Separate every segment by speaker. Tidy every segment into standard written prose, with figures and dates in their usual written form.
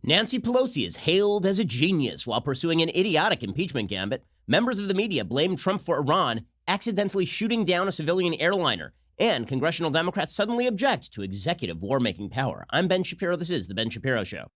Speaker 1: Nancy Pelosi is hailed as a genius while pursuing an idiotic impeachment gambit. Members of the media blame Trump for Iran accidentally shooting down a civilian airliner. And congressional Democrats suddenly object to executive warmaking power. I'm Ben Shapiro. This is The Ben Shapiro Show.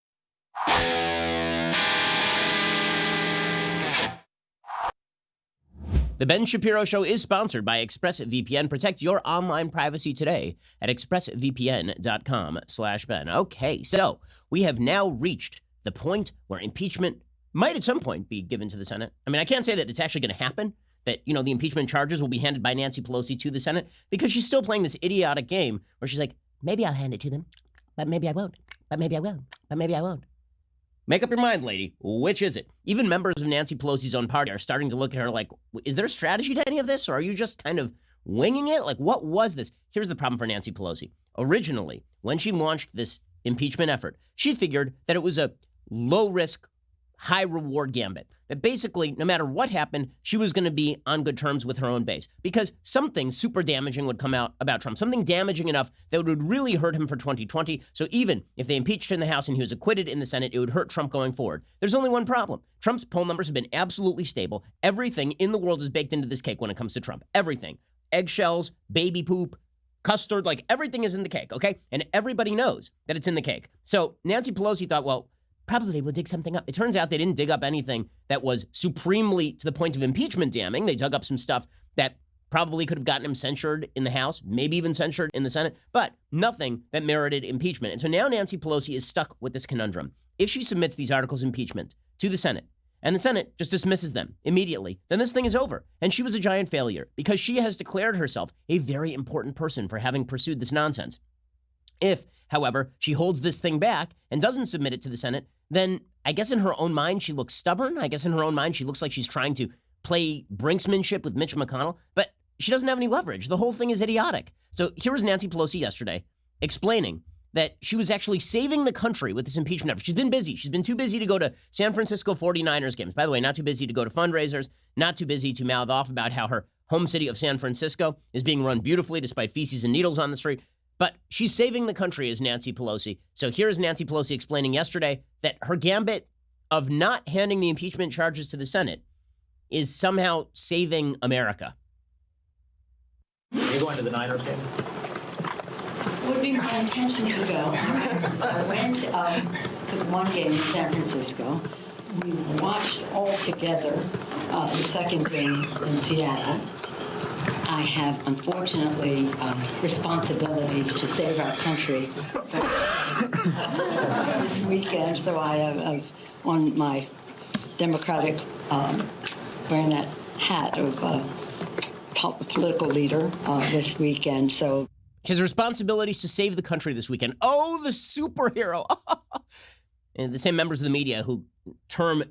Speaker 1: The Ben Shapiro Show is sponsored by ExpressVPN. Protect your online privacy today at expressvpn.com/Ben. Okay, so we have now reached the point where impeachment might at some point be given to the Senate. I mean, I can't say that it's actually going to happen, that, you know, the impeachment charges will be handed by Nancy Pelosi to the Senate, because she's still playing this idiotic game where she's like, maybe I'll hand it to them, but maybe I won't, but maybe I will, but maybe I won't. Make up your mind, lady. Which is it? Even members of Nancy Pelosi's own party are starting to look at her like, is there a strategy to any of this? Or are you just kind of winging it? Like, what was this? Here's the problem for Nancy Pelosi. Originally, when she launched this impeachment effort, she figured that it was a low-risk, high-reward gambit. That basically, no matter what happened, she was going to be on good terms with her own base. Because something super damaging would come out about Trump. Something damaging enough that would really hurt him for 2020. So even if they impeached in the House and he was acquitted in the Senate, it would hurt Trump going forward. There's only one problem. Trump's poll numbers have been absolutely stable. Everything in the world is baked into this cake when it comes to Trump. Everything. Eggshells, baby poop, custard, like everything is in the cake, okay? And everybody knows that it's in the cake. So Nancy Pelosi thought, well, probably we'll dig something up. It turns out they didn't dig up anything that was supremely to the point of impeachment damning. They dug up some stuff that probably could have gotten him censured in the House, maybe even censured in the Senate, but nothing that merited impeachment. And so now Nancy Pelosi is stuck with this conundrum. If she submits these articles of impeachment to the Senate, and the Senate just dismisses them immediately, then this thing is over. And she was a giant failure because she has declared herself a very important person for having pursued this nonsense. If, however, she holds this thing back and doesn't submit it to the Senate, then I guess in her own mind, she looks stubborn. I guess in her own mind, she looks like she's trying to play brinksmanship with Mitch McConnell, but she doesn't have any leverage. The whole thing is idiotic. So here was Nancy Pelosi yesterday explaining that she was actually saving the country with this impeachment effort. She's been busy. She's been too busy to go to San Francisco 49ers games. By the way, not too busy to go to fundraisers, not too busy to mouth off about how her home city of San Francisco is being run beautifully despite feces and needles on the street. But she's saving the country as Nancy Pelosi. So here's Nancy Pelosi explaining yesterday that her gambit of not handing the impeachment charges to the Senate is somehow saving America.
Speaker 2: Are you going to the Niners game?
Speaker 3: Would be my intention to go. I went to one game in San Francisco. We watched all together the second game in Seattle. I have, unfortunately, responsibilities to save our country this weekend, so I have on my Democratic wearing that hat of political leader this weekend. So
Speaker 1: she has responsibilities to save the country this weekend. Oh, the superhero. And the same members of the media who term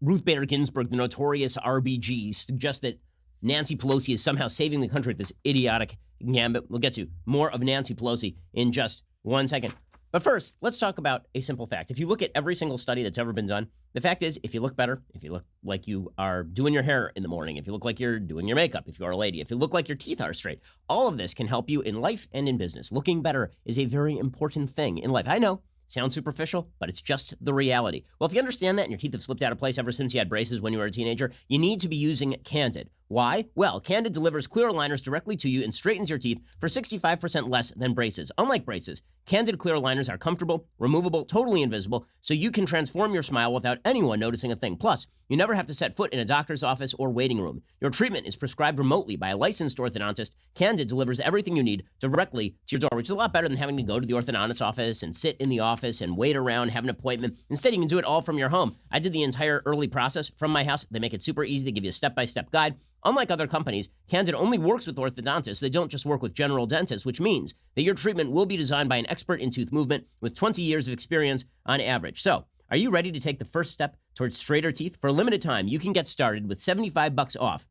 Speaker 1: Ruth Bader Ginsburg the notorious RBG suggest that Nancy Pelosi is somehow saving the country with this idiotic gambit. We'll get to more of Nancy Pelosi in just 1 second. But first, let's talk about a simple fact. If you look at every single study that's ever been done, the fact is, if you look better, if you look like you are doing your hair in the morning, if you look like you're doing your makeup, if you are a lady, if you look like your teeth are straight, all of this can help you in life and in business. Looking better is a very important thing in life. I know. Sounds superficial, but it's just the reality. Well, if you understand that and your teeth have slipped out of place ever since you had braces when you were a teenager, you need to be using Candid. Why? Well, Candid delivers clear aligners directly to you and straightens your teeth for 65% less than braces. Unlike braces, Candid clear aligners are comfortable, removable, totally invisible, so you can transform your smile without anyone noticing a thing. Plus, you never have to set foot in a doctor's office or waiting room. Your treatment is prescribed remotely by a licensed orthodontist. Candid delivers everything you need directly to your door, which is a lot better than having to go to the orthodontist's office and sit in the office and wait around, have an appointment. Instead, you can do it all from your home. I did the entire early process from my house. They make it super easy. They give you a step-by-step guide. Unlike other companies, Candid only works with orthodontists. They don't just work with general dentists, which means that your treatment will be designed by an expert in tooth movement with 20 years of experience on average. So, are you ready to take the first step towards straighter teeth? For a limited time, you can get started with $75 off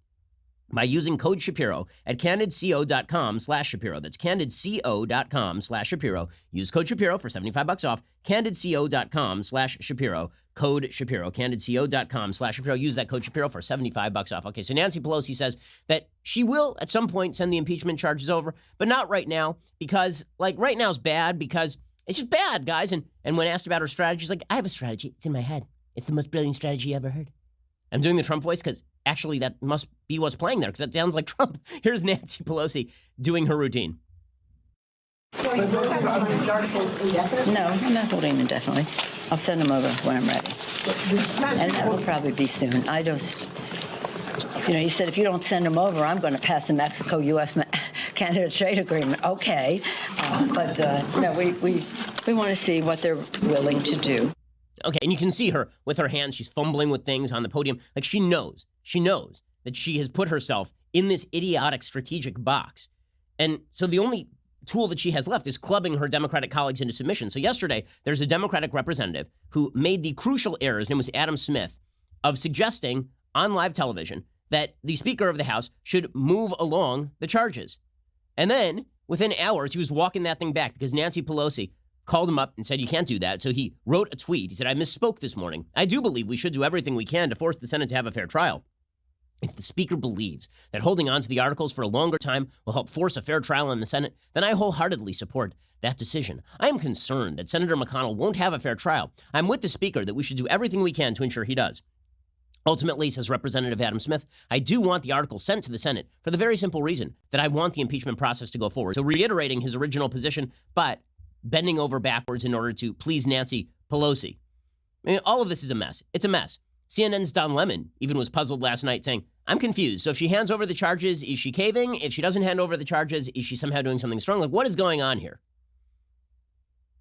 Speaker 1: by using code Shapiro at candidco.com/Shapiro. That's candidco.com/Shapiro. Use code Shapiro for $75 off. candidco.com/Shapiro. Code Shapiro. candidco.com/Shapiro. Use that code Shapiro for $75 off. Okay, so Nancy Pelosi says that she will at some point send the impeachment charges over, but not right now because, right now is bad because It's just bad, guys. And when asked about her strategy, she's like, I have a strategy. It's in my head. It's the most brilliant strategy you ever heard. I'm doing the Trump voice because actually that must be what's playing there because that sounds like Trump. Here's Nancy Pelosi doing her routine.
Speaker 3: So you vote on the articles indefinitely?
Speaker 4: No, I'm not voting indefinitely. I'll send them over when I'm ready. And that will probably be soon. I just, he said, if you don't send them over, I'm going to pass the Mexico-U.S. Canada trade agreement. Okay. No, we want to see what they're willing to do.
Speaker 1: Okay, and you can see her with her hands. She's fumbling with things on the podium. Like she knows that she has put herself in this idiotic strategic box. And so the only tool that she has left is clubbing her Democratic colleagues into submission. So yesterday, there's a Democratic representative who made the crucial error, his name was Adam Smith, of suggesting on live television that the Speaker of the House should move along the charges. And then, within hours, he was walking that thing back because Nancy Pelosi called him up and said, you can't do that. So he wrote a tweet. He said, I misspoke this morning. I do believe we should do everything we can to force the Senate to have a fair trial. If the Speaker believes that holding on to the articles for a longer time will help force a fair trial in the Senate, then I wholeheartedly support that decision. I am concerned that Senator McConnell won't have a fair trial. I'm with the Speaker that we should do everything we can to ensure he does. Ultimately, says Representative Adam Smith, I do want the article sent to the Senate for the very simple reason that I want the impeachment process to go forward. So reiterating his original position, but bending over backwards in order to please Nancy Pelosi. I mean, all of this is a mess. It's a mess. CNN's Don Lemon even was puzzled last night saying, I'm confused. So if she hands over the charges, is she caving? If she doesn't hand over the charges, is she somehow doing something strong? Like, what is going on here?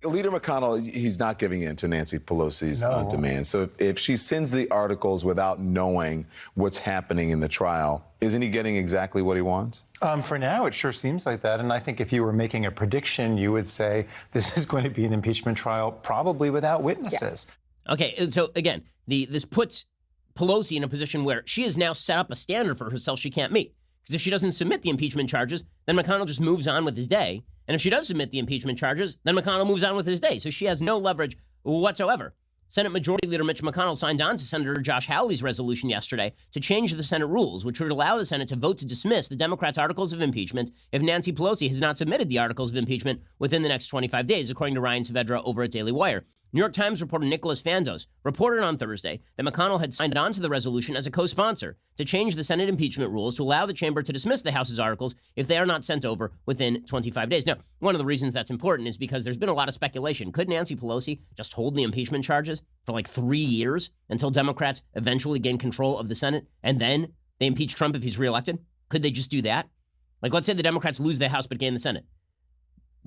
Speaker 5: Leader McConnell, he's not giving in to Nancy Pelosi's demand. So if she sends the articles without knowing what's happening in the trial, isn't he getting exactly what he wants?
Speaker 6: For now, it sure seems like that. And I think if you were making a prediction, you would say this is going to be an impeachment trial, probably without witnesses.
Speaker 1: Yeah. Okay, so again, this puts Pelosi in a position where she has now set up a standard for herself she can't meet. Because if she doesn't submit the impeachment charges, then McConnell just moves on with his day. And if she does submit the impeachment charges, then McConnell moves on with his day. So she has no leverage whatsoever. Senate Majority Leader Mitch McConnell signed on to Senator Josh Hawley's resolution yesterday to change the Senate rules, which would allow the Senate to vote to dismiss the Democrats' articles of impeachment if Nancy Pelosi has not submitted the articles of impeachment within the next 25 days, according to Ryan Saavedra over at Daily Wire. New York Times reporter Nicholas Fandos reported on Thursday that McConnell had signed on to the resolution as a co-sponsor to change the Senate impeachment rules to allow the chamber to dismiss the House's articles if they are not sent over within 25 days. Now, one of the reasons that's important is because there's been a lot of speculation. Could Nancy Pelosi just hold the impeachment charges for like 3 years until Democrats eventually gain control of the Senate and then they impeach Trump if he's reelected? Could they just do that? Like, let's say the Democrats lose the House but gain the Senate.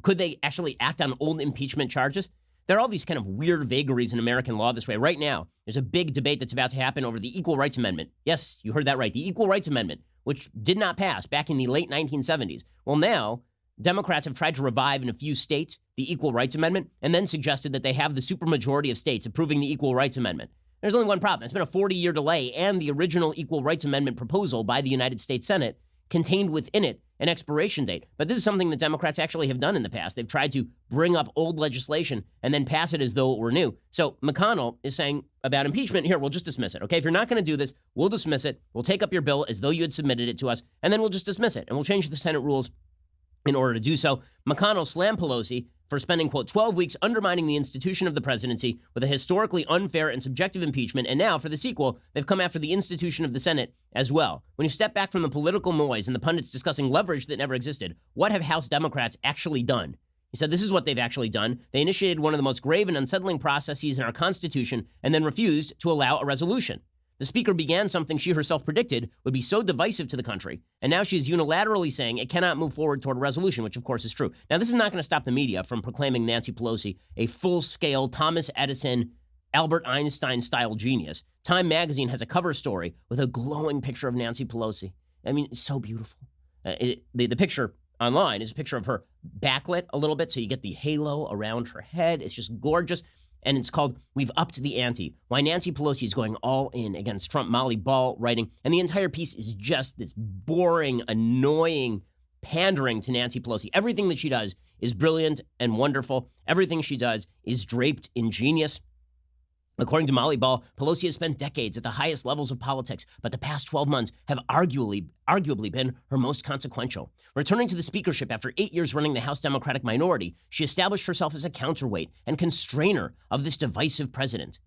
Speaker 1: Could they actually act on old impeachment charges? There are all these kind of weird vagaries in American law this way. Right now, there's a big debate that's about to happen over the Equal Rights Amendment. Yes, you heard that right. The Equal Rights Amendment, which did not pass back in the late 1970s. Well, now, Democrats have tried to revive in a few states the Equal Rights Amendment and then suggested that they have the supermajority of states approving the Equal Rights Amendment. There's only one problem. It's been a 40-year delay, and the original Equal Rights Amendment proposal by the United States Senate contained within it an expiration date. But this is something that Democrats actually have done in the past. They've tried to bring up old legislation and then pass it as though it were new. So McConnell is saying about impeachment, here, we'll just dismiss it. Okay, if you're not going to do this, we'll dismiss it. We'll take up your bill as though you had submitted it to us, and then we'll just dismiss it. And we'll change the Senate rules in order to do so. McConnell slammed Pelosi for spending, quote, 12 weeks undermining the institution of the presidency with a historically unfair and subjective impeachment. And now, for the sequel, they've come after the institution of the Senate as well. When you step back from the political noise and the pundits discussing leverage that never existed, what have House Democrats actually done? He said this is what they've actually done. They initiated one of the most grave and unsettling processes in our Constitution and then refused to allow a resolution. The Speaker began something she herself predicted would be so divisive to the country, and now she's unilaterally saying it cannot move forward toward a resolution, which of course is true. Now, this is not going to stop the media from proclaiming Nancy Pelosi a full-scale Thomas Edison, Albert Einstein-style genius. Time magazine has a cover story with a glowing picture of Nancy Pelosi. I mean, it's so beautiful. The picture online is a picture of her backlit a little bit, so you get the halo around her head. It's just gorgeous. And it's called We've Upped the Ante, Why Nancy Pelosi is Going All In Against Trump. Molly Ball writing. And the entire piece is just this boring, annoying pandering to Nancy Pelosi. Everything that she does is brilliant and wonderful. Everything she does is draped in genius. According to Molly Ball, Pelosi has spent decades at the highest levels of politics, but the past 12 months have arguably been her most consequential. Returning to the speakership after 8 years running the House Democratic minority, she established herself as a counterweight and constrainer of this divisive president.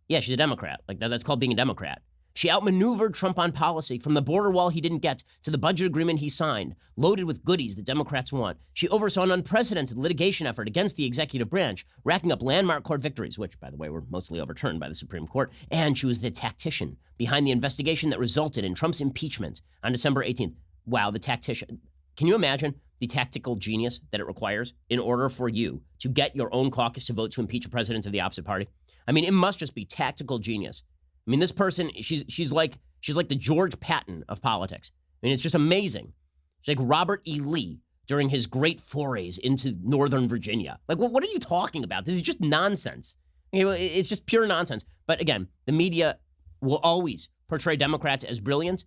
Speaker 1: Yeah, she's a Democrat. Like that's called being a Democrat. She outmaneuvered Trump on policy, from the border wall he didn't get to the budget agreement he signed, loaded with goodies that Democrats want. She oversaw an unprecedented litigation effort against the executive branch, racking up landmark court victories, which, by the way, were mostly overturned by the Supreme Court. And she was the tactician behind the investigation that resulted in Trump's impeachment on December 18th. Wow, the tactician. Can you imagine the tactical genius that it requires in order for you to get your own caucus to vote to impeach a president of the opposite party? I mean, it must just be tactical genius. I mean, this person, she's like the George Patton of politics. I mean, it's just amazing. She's like Robert E. Lee during his great forays into Northern Virginia. Like, what are you talking about? This is just nonsense. It's just pure nonsense. But again, the media will always portray Democrats as brilliant.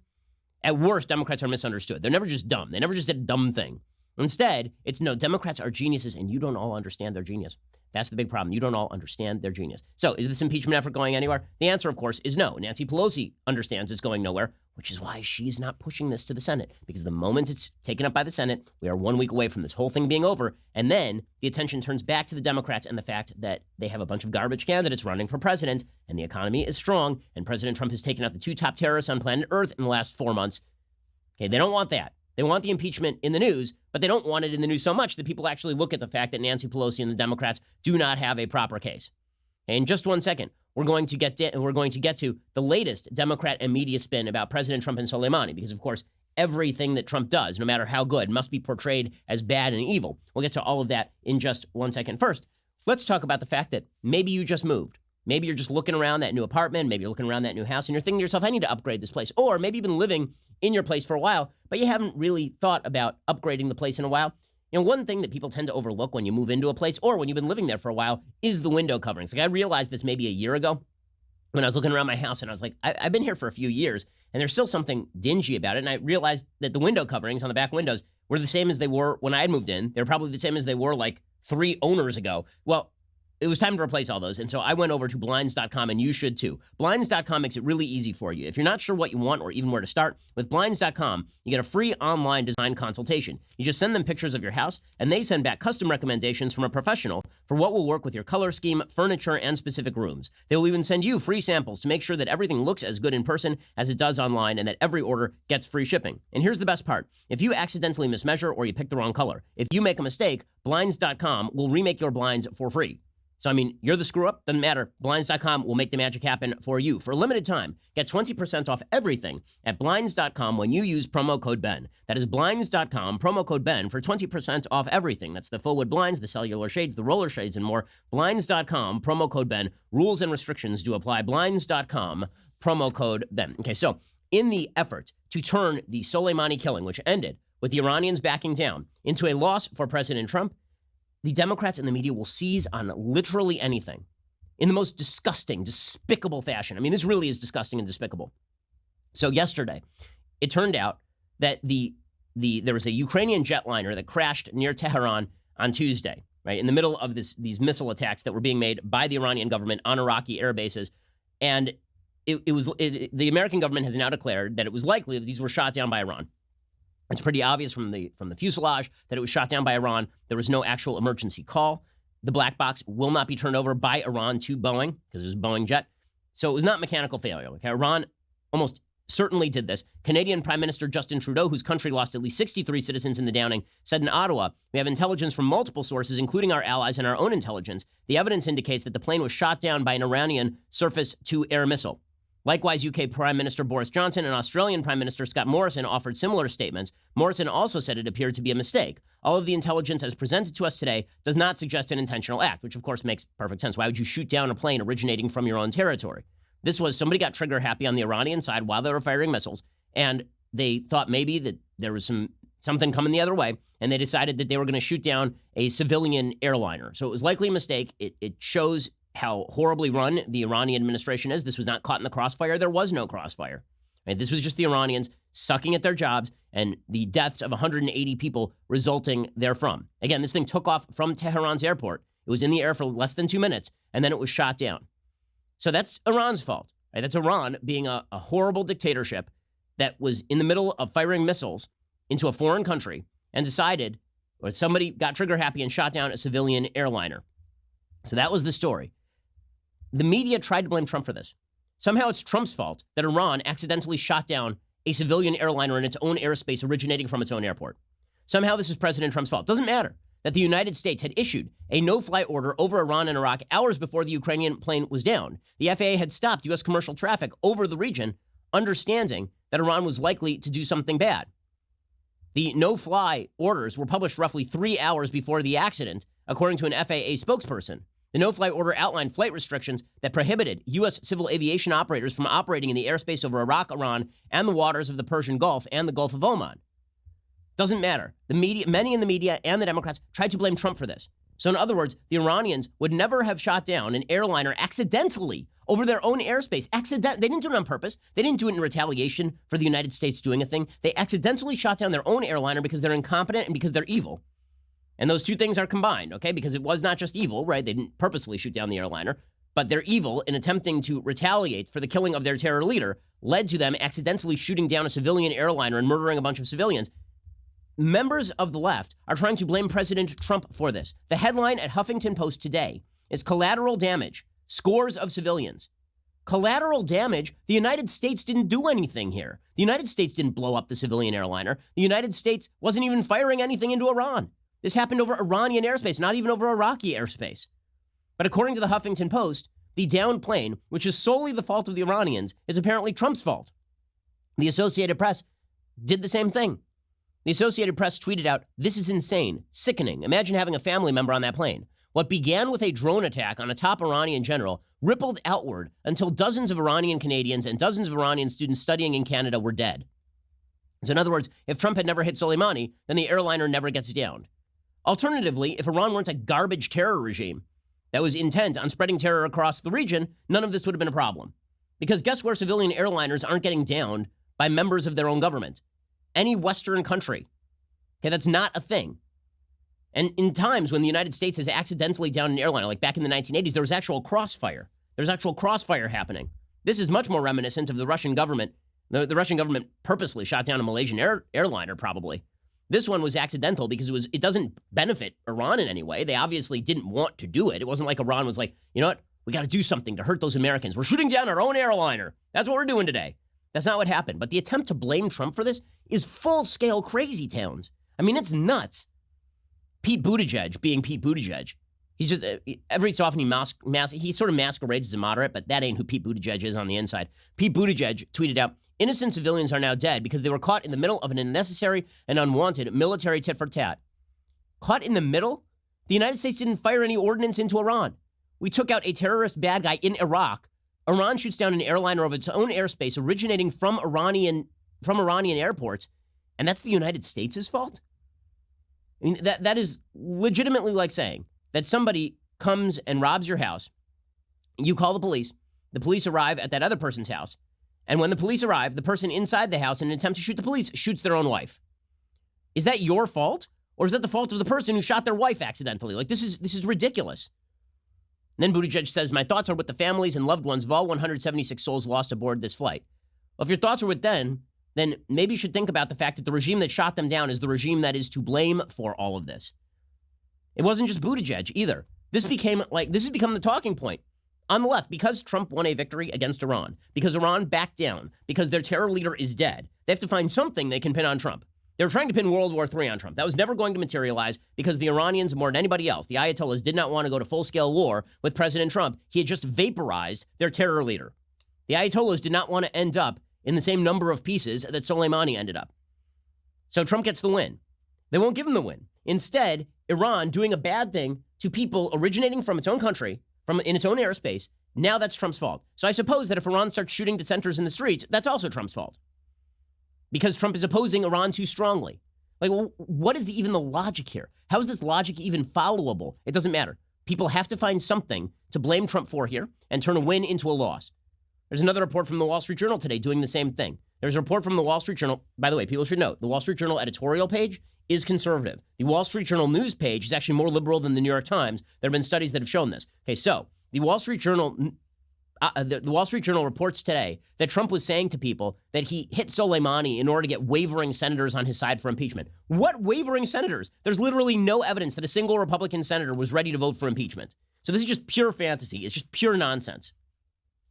Speaker 1: At worst, Democrats are misunderstood. They're never just dumb. They never just did a dumb thing. Instead, it's no, Democrats are geniuses, and you don't all understand their genius. That's the big problem. You don't all understand their genius. So is this impeachment effort going anywhere? The answer, of course, is no. Nancy Pelosi understands it's going nowhere, which is why she's not pushing this to the Senate, because the moment it's taken up by the Senate, we are 1 week away from this whole thing being over. And then the attention turns back to the Democrats and the fact that they have a bunch of garbage candidates running for president, and the economy is strong, and President Trump has taken out the 2 top terrorists on planet Earth in the last 4 months. Okay, they don't want that. They want the impeachment in the news, but they don't want it in the news so much that people actually look at the fact that Nancy Pelosi and the Democrats do not have a proper case. In just 1 second, we're going to get to the latest Democrat and media spin about President Trump and Soleimani, because, of course, everything that Trump does, no matter how good, must be portrayed as bad and evil. We'll get to all of that in just 1 second. First, let's talk about the fact that maybe you just moved. Maybe you're just looking around that new apartment. Maybe you're looking around that new house, and you're thinking to yourself, I need to upgrade this place. Or maybe you've been living in your place for a while, but you haven't really thought about upgrading the place in a while. You know, one thing that people tend to overlook when you move into a place or when you've been living there for a while is the window coverings. Like, I realized this maybe a year ago when I was looking around my house, and I was like, I've been here for a few years, and there's still something dingy about it. And I realized that the window coverings on the back windows were the same as they were when I had moved in. They were probably the same as they were like 3 owners ago. Well, it was time to replace all those. And so I went over to Blinds.com, and you should too. Blinds.com makes it really easy for you. If you're not sure what you want or even where to start, with Blinds.com, you get a free online design consultation. You just send them pictures of your house, and they send back custom recommendations from a professional for what will work with your color scheme, furniture, and specific rooms. They will even send you free samples to make sure that everything looks as good in person as it does online, and that every order gets free shipping. And here's the best part. If you accidentally mismeasure or you pick the wrong color, if you make a mistake, Blinds.com will remake your blinds for free. So, I mean, you're the screw-up, doesn't matter. Blinds.com will make the magic happen for you. For a limited time, get 20% off everything at Blinds.com when you use promo code BEN. That is Blinds.com, promo code BEN for 20% off everything. That's the full wood blinds, the cellular shades, the roller shades, and more. Blinds.com, promo code BEN. Rules and restrictions do apply. Blinds.com, promo code BEN. Okay, so in the effort to turn the Soleimani killing, which ended with the Iranians backing down, into a loss for President Trump, the Democrats and the media will seize on literally anything in the most disgusting, despicable fashion. I mean, this really is disgusting and despicable. So yesterday, it turned out that there was a Ukrainian jetliner that crashed near Tehran on Tuesday, right, in the middle of these missile attacks that were being made by the Iranian government on Iraqi air bases. And the American government has now declared that it was likely that these were shot down by Iran. It's pretty obvious from the fuselage that it was shot down by Iran. There was no actual emergency call. The black box will not be turned over by Iran to Boeing because it was a Boeing jet. So it was not mechanical failure. Okay? Iran almost certainly did this. Canadian Prime Minister Justin Trudeau, whose country lost at least 63 citizens in the downing, said in Ottawa, "We have intelligence from multiple sources, including our allies and our own intelligence. The evidence indicates that the plane was shot down by an Iranian surface-to-air missile." Likewise, UK Prime Minister Boris Johnson and Australian Prime Minister Scott Morrison offered similar statements. Morrison also said it appeared to be a mistake. All of the intelligence as presented to us today does not suggest an intentional act, which of course makes perfect sense. Why would you shoot down a plane originating from your own territory? This was somebody got trigger happy on the Iranian side while they were firing missiles, and they thought maybe that there was something coming the other way, and they decided that they were going to shoot down a civilian airliner. So it was likely a mistake. It shows how horribly run the Iranian administration is. This was not caught in the crossfire. There was no crossfire. Right? This was just the Iranians sucking at their jobs and the deaths of 180 people resulting therefrom. Again, this thing took off from Tehran's airport. It was in the air for less than 2 minutes, and then it was shot down. So that's Iran's fault. Right? That's Iran being a horrible dictatorship that was in the middle of firing missiles into a foreign country and decided, or somebody got trigger happy and shot down a civilian airliner. So that was the story. The media tried to blame Trump for this. Somehow it's Trump's fault that Iran accidentally shot down a civilian airliner in its own airspace originating from its own airport. Somehow this is President Trump's fault. Doesn't matter that the United States had issued a no-fly order over Iran and Iraq hours before the Ukrainian plane was down. The FAA had stopped U.S. commercial traffic over the region, understanding that Iran was likely to do something bad. The no-fly orders were published roughly 3 hours before the accident, according to an FAA spokesperson. The no-fly order outlined flight restrictions that prohibited U.S. civil aviation operators from operating in the airspace over Iraq, Iran, and the waters of the Persian Gulf and the Gulf of Oman. Doesn't matter. The media, many in the media and the Democrats tried to blame Trump for this. So in other words, the Iranians would never have shot down an airliner accidentally over their own airspace. They didn't do it on purpose. They didn't do it in retaliation for the United States doing a thing. They accidentally shot down their own airliner because they're incompetent and because they're evil. And those two things are combined, okay? Because it was not just evil, right? They didn't purposely shoot down the airliner, but they're evil in attempting to retaliate for the killing of their terror leader led to them accidentally shooting down a civilian airliner and murdering a bunch of civilians. Members of the left are trying to blame President Trump for this. The headline at Huffington Post today is collateral damage, scores of civilians. Collateral damage? The United States didn't do anything here. The United States didn't blow up the civilian airliner. The United States wasn't even firing anything into Iran. This happened over Iranian airspace, not even over Iraqi airspace. But according to the Huffington Post, the downed plane, which is solely the fault of the Iranians, is apparently Trump's fault. The Associated Press did the same thing. The Associated Press tweeted out, "This is insane, sickening. Imagine having a family member on that plane. What began with a drone attack on a top Iranian general rippled outward until dozens of Iranian Canadians and dozens of Iranian students studying in Canada were dead." So in other words, if Trump had never hit Soleimani, then the airliner never gets downed. Alternatively, if Iran weren't a garbage terror regime that was intent on spreading terror across the region, none of this would have been a problem. Because guess where civilian airliners aren't getting downed by members of their own government? Any Western country. Okay, that's not a thing. And in times when the United States has accidentally downed an airliner, like back in the 1980s, there was actual crossfire. There's actual crossfire happening. This is much more reminiscent of the Russian government. The Russian government purposely shot down a Malaysian airliner, probably. This one was accidental because it doesn't benefit Iran in any way. They obviously didn't want to do it. It wasn't like Iran was like, you know what? We got to do something to hurt those Americans. We're shooting down our own airliner. That's what we're doing today. That's not what happened. But the attempt to blame Trump for this is full-scale crazy towns. I mean, it's nuts. Pete Buttigieg being Pete Buttigieg. He's just, every so often he sort of masquerades as a moderate, but that ain't who Pete Buttigieg is on the inside. Pete Buttigieg tweeted out, "Innocent civilians are now dead because they were caught in the middle of an unnecessary and unwanted military tit-for-tat." Caught in the middle? The United States didn't fire any ordnance into Iran. We took out a terrorist bad guy in Iraq. Iran shoots down an airliner of its own airspace originating from Iranian airports, and that's the United States' fault? I mean, that is legitimately like saying that somebody comes and robs your house, you call the police arrive at that other person's house, and when the police arrive, the person inside the house in an attempt to shoot the police shoots their own wife. Is that your fault? Or is that the fault of the person who shot their wife accidentally? Like, this is ridiculous. And then Buttigieg says, "My thoughts are with the families and loved ones of all 176 souls lost aboard this flight." Well, if your thoughts are with them, then maybe you should think about the fact that the regime that shot them down is the regime that is to blame for all of this. It wasn't just Buttigieg either. This has become the talking point on the left because Trump won a victory against Iran, because Iran backed down, because their terror leader is dead. They have to find something they can pin on Trump. They were trying to pin World War III on Trump. That was never going to materialize because the Iranians, more than anybody else, the Ayatollahs did not want to go to full-scale war with President Trump. He had just vaporized their terror leader. The Ayatollahs did not want to end up in the same number of pieces that Soleimani ended up. So Trump gets the win. They won't give him the win. Instead, Iran doing a bad thing to people originating from its own country, in its own airspace, now that's Trump's fault. So I suppose that if Iran starts shooting dissenters in the streets, that's also Trump's fault. Because Trump is opposing Iran too strongly. Like, what is even the logic here? How is this logic even followable? It doesn't matter. People have to find something to blame Trump for here and turn a win into a loss. There's another report from the Wall Street Journal today doing the same thing. There's a report from the Wall Street Journal. By the way, people should note, the Wall Street Journal editorial page is conservative. The Wall Street Journal news page is actually more liberal than the New York Times. There have been studies that have shown this. Okay, so the Wall Street Journal the Wall Street Journal reports today that Trump was saying to people that he hit Soleimani in order to get wavering senators on his side for impeachment. What wavering senators? There's literally no evidence that a single Republican senator was ready to vote for impeachment. So this is just pure fantasy. It's just pure nonsense.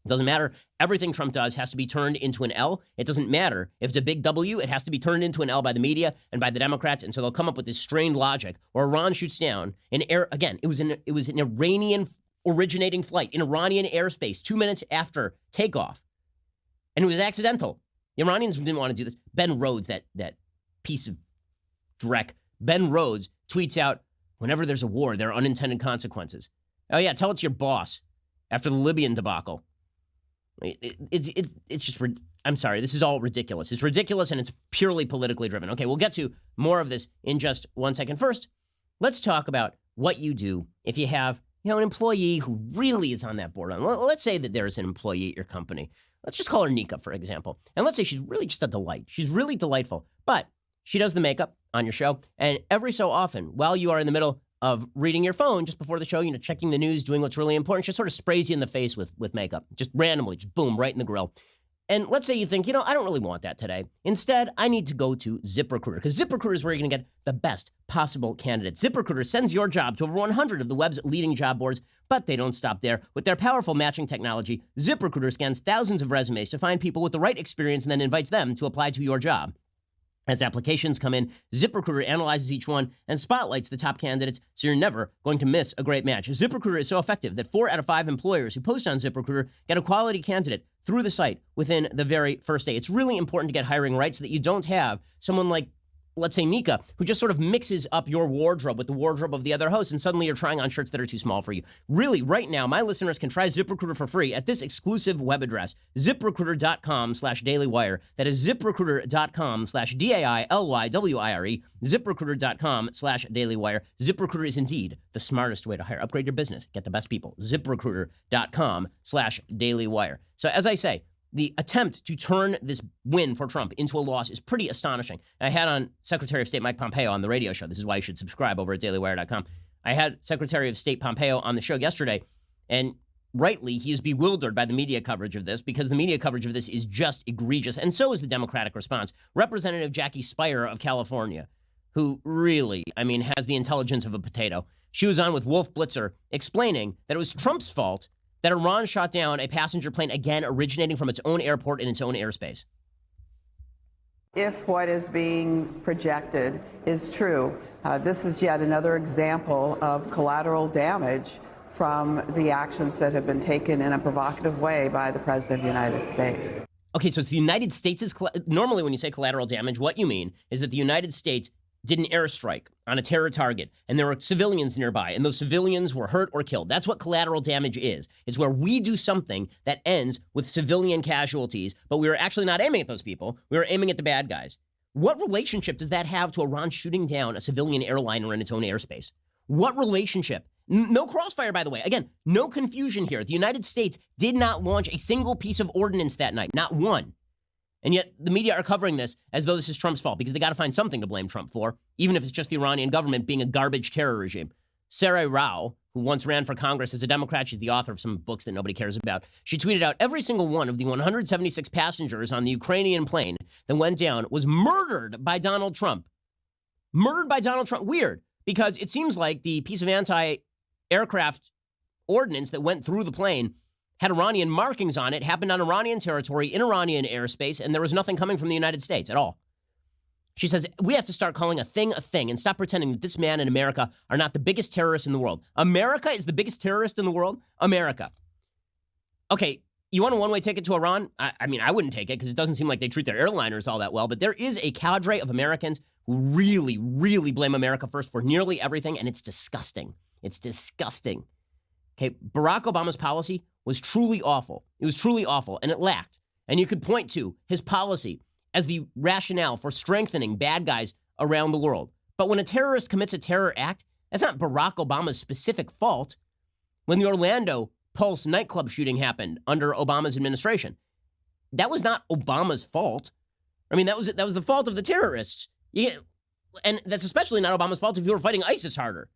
Speaker 1: It doesn't matter. Everything Trump does has to be turned into an L. It doesn't matter if it's a big W. It has to be turned into an L by the media and by the Democrats. And so they'll come up with this strained logic. Or Iran shoots down an air. Again, it was an Iranian originating flight in Iranian airspace 2 minutes after takeoff, and it was accidental. The Iranians didn't want to do this. Ben Rhodes, that piece of dreck. Ben Rhodes tweets out, "Whenever there's a war, there are unintended consequences." Oh yeah, tell it to your boss after the Libyan debacle. It's just, I'm sorry, this is all ridiculous. It's ridiculous and it's purely politically driven. Okay, we'll get to more of this in just 1 second. First, let's talk about what you do if you have, an employee who really is on that borderline. Let's say that there is an employee at your company. Let's just call her Nika, for example. And let's say she's really just a delight. She's really delightful, but she does the makeup on your show. And every so often, while you are in the middle of reading your phone just before the show, checking the news, doing what's really important, she sort of sprays you in the face with makeup, just randomly, just boom, right in the grill. And let's say you think, I don't really want that today. Instead, I need to go to ZipRecruiter, because ZipRecruiter is where you're going to get the best possible candidates. ZipRecruiter sends your job to over 100 of the web's leading job boards, but they don't stop there. With their powerful matching technology, ZipRecruiter scans thousands of resumes to find people with the right experience and then invites them to apply to your job. As applications come in, ZipRecruiter analyzes each one and spotlights the top candidates, so you're never going to miss a great match. ZipRecruiter is so effective that 4 out of 5 employers who post on ZipRecruiter get a quality candidate through the site within the very first day. It's really important to get hiring right so that you don't have someone like, let's say, Nika, who just sort of mixes up your wardrobe with the wardrobe of the other hosts, and suddenly you're trying on shirts that are too small for you. Really, right now, my listeners can try ZipRecruiter for free at this exclusive web address, ZipRecruiter.com/dailywire. That is ZipRecruiter.com/DAILYWIRE, ZipRecruiter.com/dailywire. ZipRecruiter is indeed the smartest way to hire. Upgrade your business. Get the best people. ZipRecruiter.com/dailywire. So as I say, the attempt to turn this win for Trump into a loss is pretty astonishing. I had on Secretary of State Mike Pompeo on the radio show. This is why you should subscribe over at dailywire.com. I had Secretary of State Pompeo on the show yesterday, and rightly, he is bewildered by the media coverage of this, because the media coverage of this is just egregious, and so is the Democratic response. Representative Jackie Speier of California, who really, has the intelligence of a potato. She was on with Wolf Blitzer explaining that it was Trump's fault that Iran shot down a passenger plane, again, originating from its own airport in its own airspace.
Speaker 7: If what is being projected is true, this is yet another example of collateral damage from the actions that have been taken in a provocative way by the President of the United States.
Speaker 1: Okay, so it's the United States is, normally when you say collateral damage, what you mean is that the United States did an airstrike on a terror target, and there were civilians nearby, and those civilians were hurt or killed. That's what collateral damage is. It's where we do something that ends with civilian casualties, but we were actually not aiming at those people. We were aiming at the bad guys. What relationship does that have to Iran shooting down a civilian airliner in its own airspace? What relationship? No crossfire, by the way. Again, no confusion here. The United States did not launch a single piece of ordnance that night, not one. And yet the media are covering this as though this is Trump's fault, because they got to find something to blame Trump for, even if it's just the Iranian government being a garbage terror regime. Sarah Rao, who once ran for Congress as a Democrat, she's the author of some books that nobody cares about, she tweeted out every single one of the 176 passengers on the Ukrainian plane that went down was murdered by Donald Trump. Murdered by Donald Trump. Weird, because it seems like the piece of anti-aircraft ordnance that went through the plane had Iranian markings on it, happened on Iranian territory, in Iranian airspace, and there was nothing coming from the United States at all. She says, we have to start calling a thing and stop pretending that this man and America are not the biggest terrorists in the world. America is the biggest terrorist in the world? America. Okay, you want a one-way ticket to Iran? I wouldn't take it, because it doesn't seem like they treat their airliners all that well, but there is a cadre of Americans who really, really blame America first for nearly everything, and it's disgusting. It's disgusting. Okay, Barack Obama's policy was truly awful. It was truly awful, and it lacked. And you could point to his policy as the rationale for strengthening bad guys around the world. But when a terrorist commits a terror act, that's not Barack Obama's specific fault. When the Orlando Pulse nightclub shooting happened under Obama's administration, that was not Obama's fault. That was the fault of the terrorists. And that's especially not Obama's fault if you were fighting ISIS harder.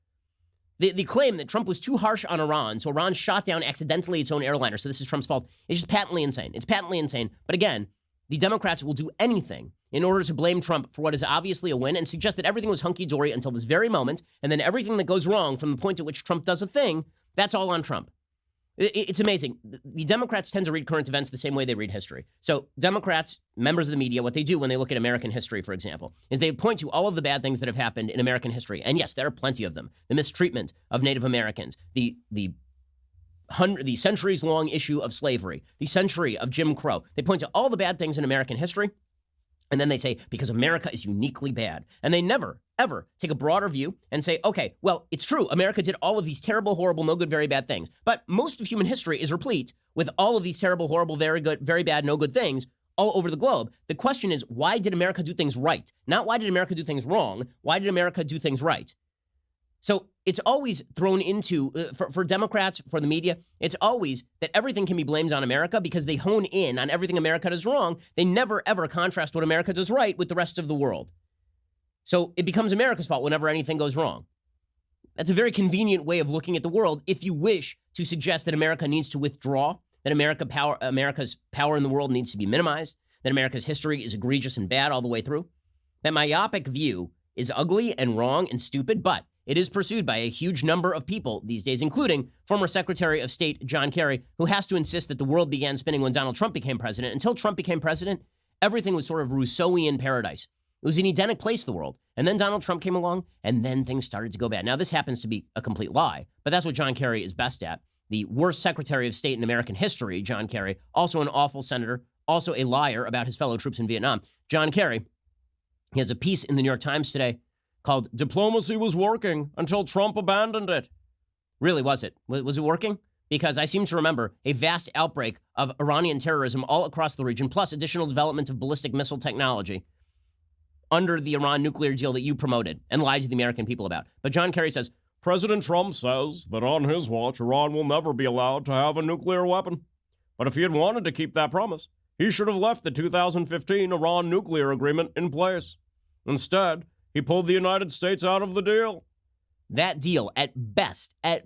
Speaker 1: The claim that Trump was too harsh on Iran, so Iran shot down accidentally its own airliner, so this is Trump's fault, is just patently insane. It's patently insane. But again, the Democrats will do anything in order to blame Trump for what is obviously a win and suggest that everything was hunky-dory until this very moment, and then everything that goes wrong from the point at which Trump does a thing, that's all on Trump. It's amazing. The Democrats tend to read current events the same way they read history. So Democrats, members of the media, what they do when they look at American history, for example, is they point to all of the bad things that have happened in American history. And yes, there are plenty of them. The mistreatment of Native Americans, the centuries-long issue of slavery, the century of Jim Crow. They point to all the bad things in American history, and then they say, because America is uniquely bad. And they never, ever take a broader view and say, okay, well, it's true. America did all of these terrible, horrible, no good, very bad things. But most of human history is replete with all of these terrible, horrible, very good, very bad, no good things all over the globe. The question is, why did America do things right? Not why did America do things wrong? Why did America do things right? So it's always thrown into, for Democrats, for the media, it's always that everything can be blamed on America because they hone in on everything America does wrong. They never, ever contrast what America does right with the rest of the world. So it becomes America's fault whenever anything goes wrong. That's a very convenient way of looking at the world if you wish to suggest that America needs to withdraw, that America's power in the world needs to be minimized, that America's history is egregious and bad all the way through. That myopic view is ugly and wrong and stupid, but it is pursued by a huge number of people these days, including former Secretary of State John Kerry, who has to insist that the world began spinning when Donald Trump became president. Until Trump became president, everything was sort of Rousseauian paradise. It was an Edenic place, the world. And then Donald Trump came along, and then things started to go bad. Now, this happens to be a complete lie, but that's what John Kerry is best at. The worst Secretary of State in American history, John Kerry, also an awful senator, also a liar about his fellow troops in Vietnam. John Kerry, he has a piece in the New York Times today called "Diplomacy Was Working Until Trump Abandoned It." Really, was it? Was it working? Because I seem to remember a vast outbreak of Iranian terrorism all across the region, plus additional development of ballistic missile technology under the Iran nuclear deal that you promoted and lied to the American people about. But John Kerry says, President Trump says that on his watch, Iran will never be allowed to have a nuclear weapon. But if he had wanted to keep that promise, he should have left the 2015 Iran nuclear agreement in place. Instead, he pulled the United States out of the deal. That deal, at best, had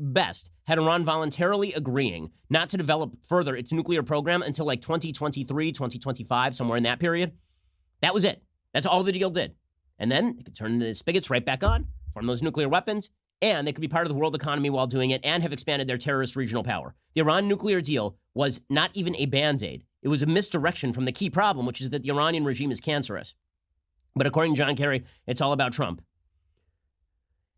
Speaker 1: Iran voluntarily agreeing not to develop further its nuclear program until like 2023, 2025, somewhere in that period. That was it. That's all the deal did. And then they could turn the spigots right back on, form those nuclear weapons, and they could be part of the world economy while doing it and have expanded their terrorist regional power. The Iran nuclear deal was not even a Band-Aid. It was a misdirection from the key problem, which is that the Iranian regime is cancerous. But according to John Kerry, it's all about Trump.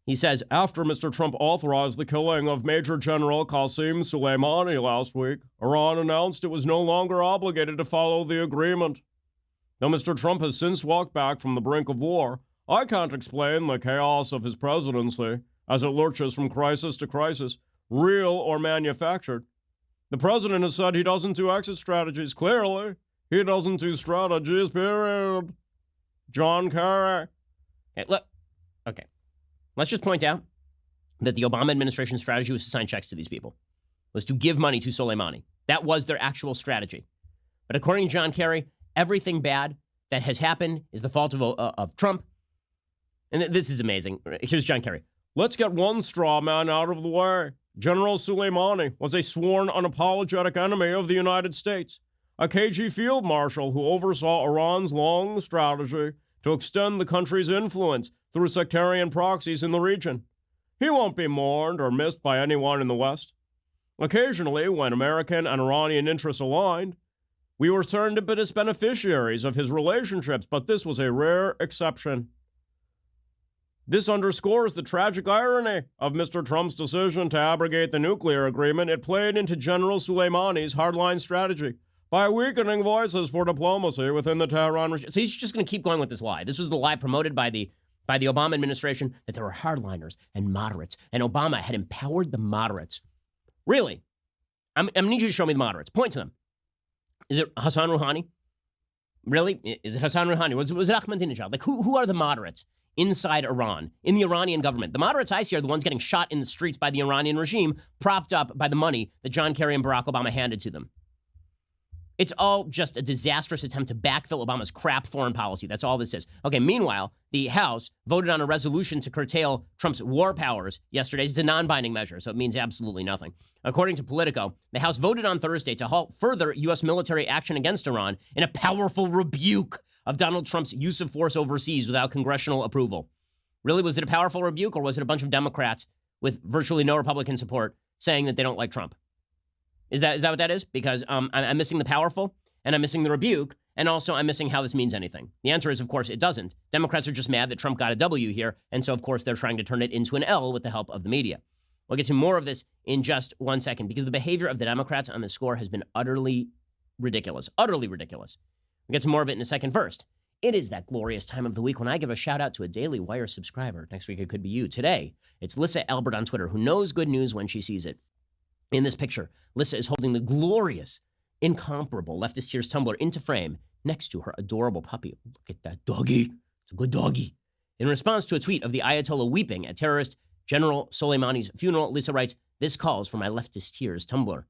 Speaker 1: He says, after Mr. Trump authorized the killing of Major General Qasem Soleimani last week, Iran announced it was no longer obligated to follow the agreement. Though Mr. Trump has since walked back from the brink of war, I can't explain the chaos of his presidency as it lurches from crisis to crisis, real or manufactured. The president has said he doesn't do exit strategies. Clearly, he doesn't do strategies, period. John Kerry. Okay, look. Okay. Let's just point out that the Obama administration strategy was to sign checks to these people, was to give money to Soleimani. That was their actual strategy. But according to John Kerry, everything bad that has happened is the fault of Trump. And this is amazing. Here's John Kerry. Let's get one straw man out of the way. General Soleimani was a sworn unapologetic enemy of the United States, a KG field marshal who oversaw Iran's long strategy to extend the country's influence through sectarian proxies in the region. He won't be mourned or missed by anyone in the West. Occasionally, when American and Iranian interests aligned, we were serendipitous beneficiaries of his relationships, but this was a rare exception. This underscores the tragic irony of Mr. Trump's decision to abrogate the nuclear agreement. It played into General Soleimani's hardline strategy by weakening voices for diplomacy within the Tehran regime. So he's just going to keep going with this lie. This was the lie promoted by the Obama administration, that there were hardliners and moderates, and Obama had empowered the moderates. Really? I'm going to need you to show me the moderates. Point to them. Is it Hassan Rouhani? Really? Is it Hassan Rouhani? Was it Ahmadinejad? Like, who are the moderates inside Iran, in the Iranian government? The moderates I see are the ones getting shot in the streets by the Iranian regime, propped up by the money that John Kerry and Barack Obama handed to them. It's all just a disastrous attempt to backfill Obama's crap foreign policy. That's all this is. Okay, meanwhile, the House voted on a resolution to curtail Trump's war powers yesterday. It's a non-binding measure, so it means absolutely nothing. According to Politico, the House voted on Thursday to halt further U.S. military action against Iran in a powerful rebuke of Donald Trump's use of force overseas without congressional approval. Really, was it a powerful rebuke, or was it a bunch of Democrats with virtually no Republican support saying that they don't like Trump? Is that what that is? Because I'm missing the powerful, and I'm missing the rebuke, and also I'm missing how this means anything. The answer is, of course, it doesn't. Democrats are just mad that Trump got a W here, and so, of course, they're trying to turn it into an L with the help of the media. We'll get to more of this in just 1 second, because the behavior of the Democrats on this score has been utterly ridiculous. Utterly ridiculous. We'll get to more of it in a second. First, it is that glorious time of the week when I give a shout out to a Daily Wire subscriber. Next week, it could be you. Today, it's Lissa Albert on Twitter, who knows good news when she sees it. In this picture, Lissa is holding the glorious, incomparable Leftist Tears tumbler into frame next to her adorable puppy. Look at that doggy. It's a good doggy. In response to a tweet of the Ayatollah weeping at terrorist General Soleimani's funeral, Lissa writes, "This calls for my Leftist Tears tumbler."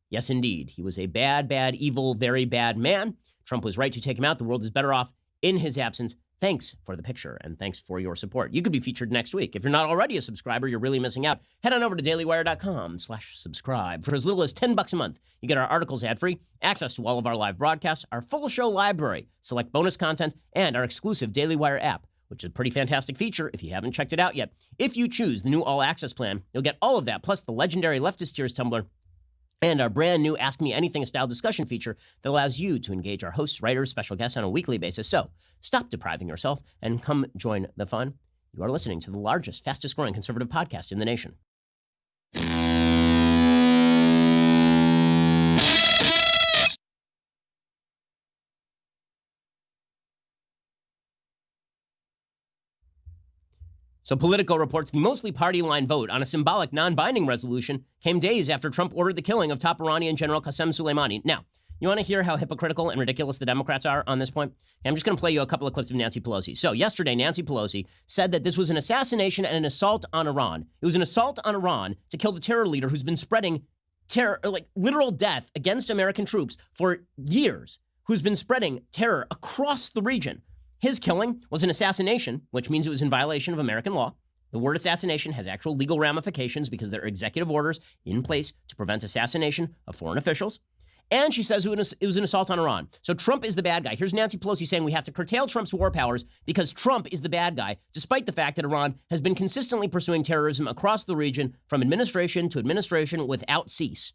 Speaker 1: Yes, indeed. He was a bad, bad, evil, very bad man. Trump was right to take him out. The world is better off in his absence. Thanks for the picture, and thanks for your support. You could be featured next week. If you're not already a subscriber, you're really missing out. Head on over to dailywire.com/subscribe. For as little as $10 a month, you get our articles ad-free, access to all of our live broadcasts, our full show library, select bonus content, and our exclusive Daily Wire app, which is a pretty fantastic feature if you haven't checked it out yet. If you choose the new all-access plan, you'll get all of that, plus the legendary Leftist Tears tumbler, and our brand new Ask Me Anything style discussion feature that allows you to engage our hosts, writers, special guests on a weekly basis. So stop depriving yourself and come join the fun. You are listening to the largest, fastest growing conservative podcast in the nation. So Politico reports the mostly party line vote on a symbolic non-binding resolution came days after Trump ordered the killing of top Iranian General Qasem Soleimani. Now, you want to hear how hypocritical and ridiculous the Democrats are on this point? I'm just going to play you a couple of clips of Nancy Pelosi. So yesterday, Nancy Pelosi said that this was an assassination and an assault on Iran. It was an assault on Iran to kill the terror leader who's been spreading terror, like literal death against American troops for years, who's been spreading terror across the region. His killing was an assassination, which means it was in violation of American law. The word assassination has actual legal ramifications because there are executive orders in place to prevent assassination of foreign officials. And she says it was an assault on Iran. So Trump is the bad guy. Here's Nancy Pelosi saying we have to curtail Trump's war powers because Trump is the bad guy, despite the fact that Iran has been consistently pursuing terrorism across the region from administration to administration without cease.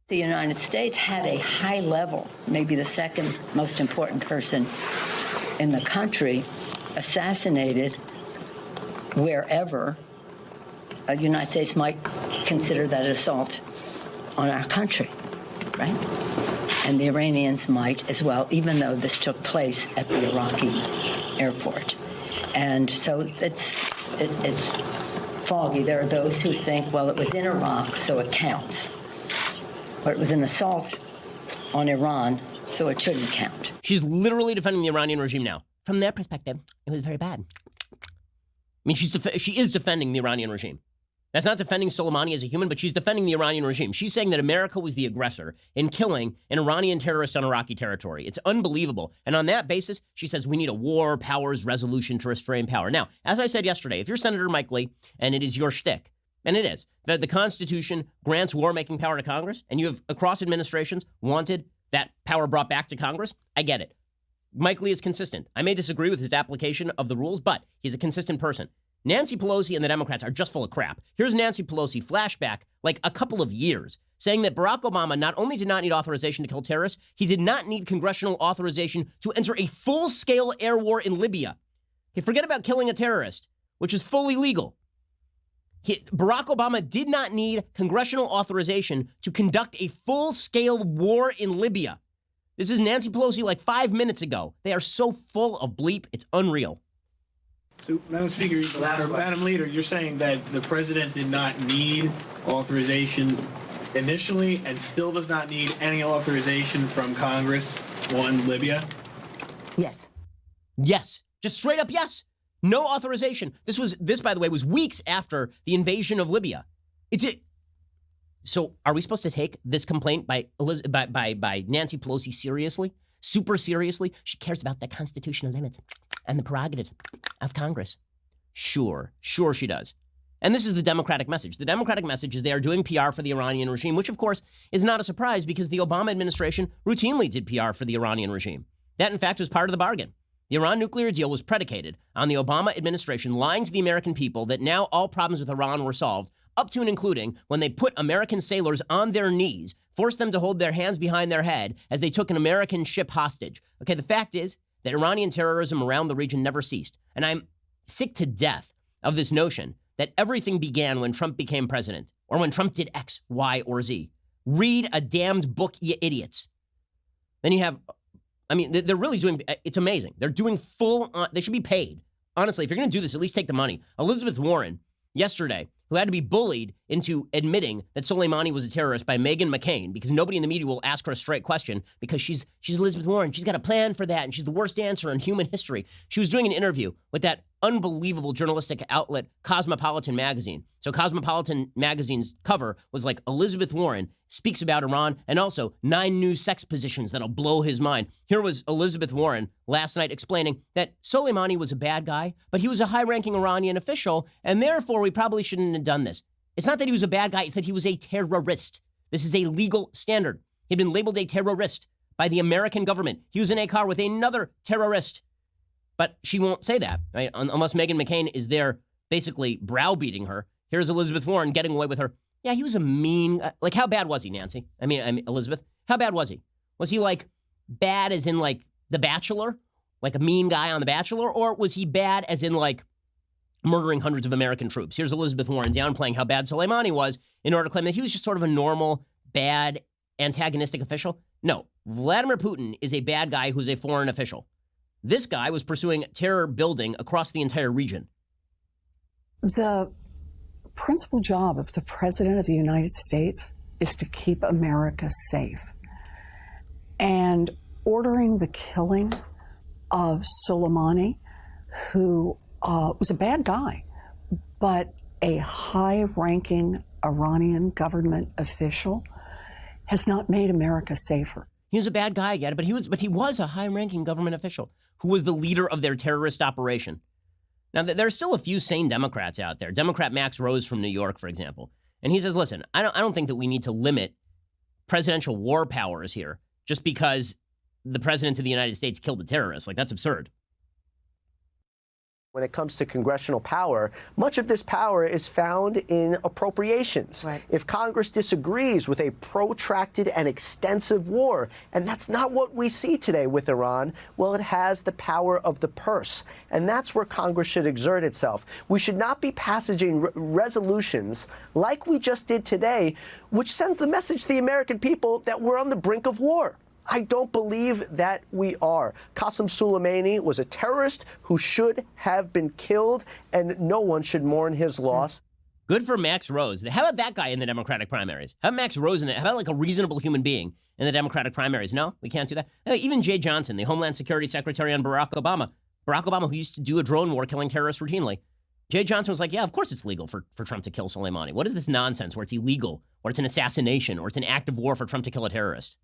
Speaker 4: The United States had a high level, maybe the second most important person in the country, assassinated wherever the United States might consider that an assault on our country, right? And the Iranians might as well, even though this took place at the Iraqi airport. And so it's foggy. There are those who think, well, it was in Iraq, so it counts. But it was an assault on Iran, so it shouldn't count.
Speaker 1: She's literally defending the Iranian regime now. From their perspective, it was very bad. I mean, she is defending the Iranian regime. That's not defending Soleimani as a human, but she's defending the Iranian regime. She's saying that America was the aggressor in killing an Iranian terrorist on Iraqi territory. It's unbelievable. And on that basis, she says we need a war powers resolution to restrain power. Now, as I said yesterday, if you're Senator Mike Lee and it is your shtick, and it is, that the Constitution grants war-making power to Congress, and you have, across administrations, wanted that power brought back to Congress, I get it. Mike Lee is consistent. I may disagree with his application of the rules, but he's a consistent person. Nancy Pelosi and the Democrats are just full of crap. Here's Nancy Pelosi, flashback, like a couple of years, saying that Barack Obama not only did not need authorization to kill terrorists, he did not need congressional authorization to enter a full-scale air war in Libya. Okay, forget about killing a terrorist, which is fully legal. Barack Obama did not need congressional authorization to conduct a full-scale war in Libya. This is Nancy Pelosi like 5 minutes ago. They are so full of bleep, it's unreal.
Speaker 8: So, Madam Speaker, or Madam Leader, you're saying that the president did not need authorization initially and still does not need any authorization from Congress on Libya?
Speaker 4: Yes.
Speaker 1: Yes. Just straight up yes. No authorization. This, by the way, was weeks after the invasion of Libya. So are we supposed to take this complaint by Nancy Pelosi seriously? Super seriously? She cares about the constitutional limits and the prerogatives of Congress. Sure she does. And this is the Democratic message. The Democratic message is they are doing PR for the Iranian regime, which of course is not a surprise because the Obama administration routinely did PR for the Iranian regime. That in fact was part of the bargain. The Iran nuclear deal was predicated on the Obama administration lying to the American people that now all problems with Iran were solved, up to and including when they put American sailors on their knees, forced them to hold their hands behind their head as they took an American ship hostage. Okay, the fact is that Iranian terrorism around the region never ceased. And I'm sick to death of this notion that everything began when Trump became president or when Trump did X, Y, or Z. Read a damned book, you idiots. Then you have, they're really doing, it's amazing. They're doing they should be paid. Honestly, if you're going to do this, at least take the money. Elizabeth Warren, yesterday, who had to be bullied into admitting that Soleimani was a terrorist by Meghan McCain because nobody in the media will ask her a straight question because she's Elizabeth Warren. She's got a plan for that, and she's the worst answer in human history. She was doing an interview with that unbelievable journalistic outlet, Cosmopolitan Magazine. So Cosmopolitan Magazine's cover was like, Elizabeth Warren speaks about Iran and also 9 new sex positions that'll blow his mind. Here was Elizabeth Warren last night explaining that Soleimani was a bad guy, but he was a high-ranking Iranian official, and therefore we probably shouldn't have done this. It's not that he was a bad guy, it's that he was a terrorist. This is a legal standard. He'd been labeled a terrorist by the American government. He was in a car with another terrorist. But she won't say that, right? Unless Meghan McCain is there basically browbeating her. Here's Elizabeth Warren getting away with her. Yeah, he was a mean, like how bad was he, Nancy? I mean, Elizabeth, how bad was he? Was he like bad as in like The Bachelor? Like a mean guy on The Bachelor? Or was he bad as in like murdering hundreds of American troops? Here's Elizabeth Warren downplaying how bad Soleimani was in order to claim that he was just sort of a normal, bad, antagonistic official. No, Vladimir Putin is a bad guy who's a foreign official. This guy was pursuing terror building across the entire region.
Speaker 9: The principal job of the President of the United States is to keep America safe. And ordering the killing of Soleimani, who was a bad guy, but a high-ranking Iranian government official, has not made America safer.
Speaker 1: He was a bad guy, I get it, but he was a high-ranking government official who was the leader of their terrorist operation. Now, there are still a few sane Democrats out there. Democrat Max Rose from New York, for example. And he says, listen, I don't think that we need to limit presidential war powers here just because the president of the United States killed a terrorist. Like, that's absurd.
Speaker 10: When it comes to congressional power, much of this power is found in appropriations.
Speaker 4: Right.
Speaker 10: If Congress disagrees with a protracted and extensive war, and that's not what we see today with Iran, well, it has the power of the purse. And that's where Congress should exert itself. We should not be passaging resolutions like we just did today, which sends the message to the American people that we're on the brink of war. I don't believe that we are. Qasem Soleimani was a terrorist who should have been killed, and no one should mourn his loss.
Speaker 1: Good for Max Rose. How about that guy in the Democratic primaries? How about Max Rose in that? How about like a reasonable human being in the Democratic primaries? No, we can't do that. Even Jay Johnson, the Homeland Security Secretary on Barack Obama, who used to do a drone war killing terrorists routinely. Jay Johnson was like, yeah, of course it's legal for Trump to kill Soleimani. What is this nonsense where it's illegal, or it's an assassination, or it's an act of war for Trump to kill a terrorist?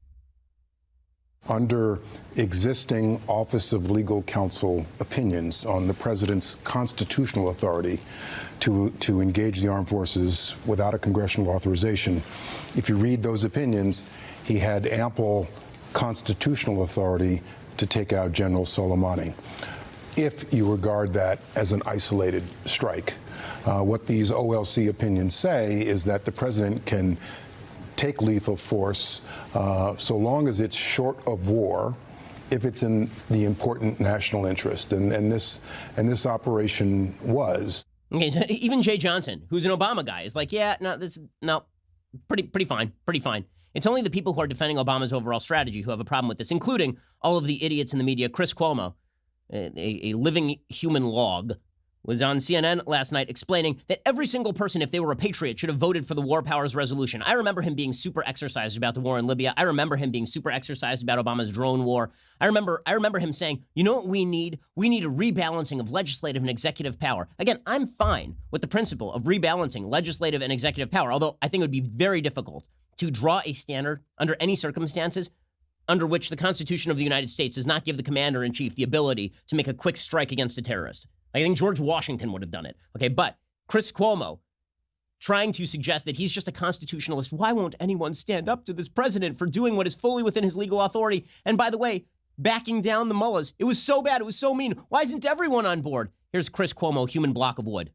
Speaker 11: Under existing Office of Legal Counsel opinions on the president's constitutional authority to engage the armed forces without a congressional authorization, if you read those opinions, he had ample constitutional authority to take out General Soleimani. If you regard that as an isolated strike, what these OLC opinions say is that the president can take lethal force so long as it's short of war, if it's in the important national interest, and this operation was.
Speaker 1: Okay, so even Jay Johnson, who's an Obama guy, is like, yeah, pretty fine. It's only the people who are defending Obama's overall strategy who have a problem with this, including all of the idiots in the media. Chris Cuomo, a living human log, was on CNN last night explaining that every single person, if they were a patriot, should have voted for the War Powers Resolution. I remember him being super exercised about the war in Libya. I remember him being super exercised about Obama's drone war. I remember him saying, you know what we need? We need a rebalancing of legislative and executive power. Again, I'm fine with the principle of rebalancing legislative and executive power, although I think it would be very difficult to draw a standard under any circumstances under which the Constitution of the United States does not give the commander-in-chief the ability to make a quick strike against a terrorist. I think George Washington would have done it. Okay, but Chris Cuomo trying to suggest that he's just a constitutionalist. Why won't anyone stand up to this president for doing what is fully within his legal authority? And by the way, backing down the mullahs. It was so bad. It was so mean. Why isn't everyone on board? Here's Chris Cuomo, human block of wood.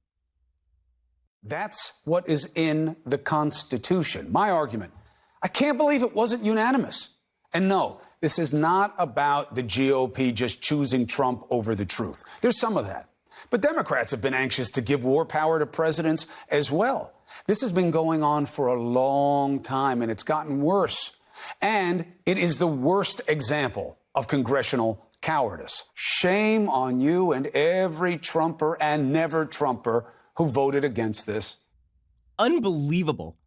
Speaker 12: That's what is in the Constitution. My argument, I can't believe it wasn't unanimous. And no, this is not about the GOP just choosing Trump over the truth. There's some of that. But Democrats have been anxious to give war power to presidents as well. This has been going on for a long time, and it's gotten worse. And it is the worst example of congressional cowardice. Shame on you and every Trumper and never Trumper who voted against this.
Speaker 1: Unbelievable.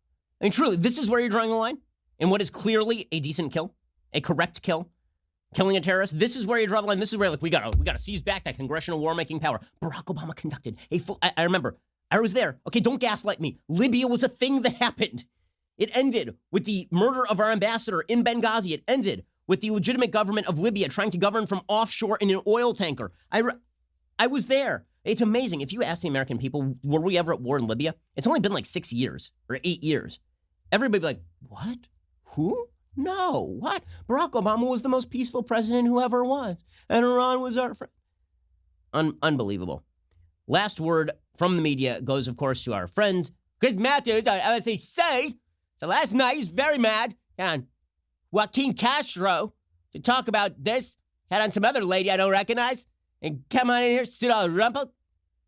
Speaker 1: I mean, truly, this is where you're drawing the line? In what is clearly a decent kill? A correct kill? Killing a terrorist? This is where you draw the line. This is where, like, we gotta seize back that congressional war-making power. Barack Obama conducted a full... I remember. I was there. Okay, don't gaslight me. Libya was a thing that happened. It ended with the murder of our ambassador in Benghazi. It ended with the legitimate government of Libya trying to govern from offshore in an oil tanker. I was there. It's amazing. If you ask the American people, were we ever at war in Libya? It's only been like 6 years or 8 years. Everybody be like, what? Who? No, what? Barack Obama was the most peaceful president who ever was. And Iran was our friend. Unbelievable. Last word from the media goes, of course, to our friend, Chris Matthews, our LSHC. So last night, he was very mad on Joaquin Castro to talk about this. Had on some other lady I don't recognize. And come on in here, sit all rumpled.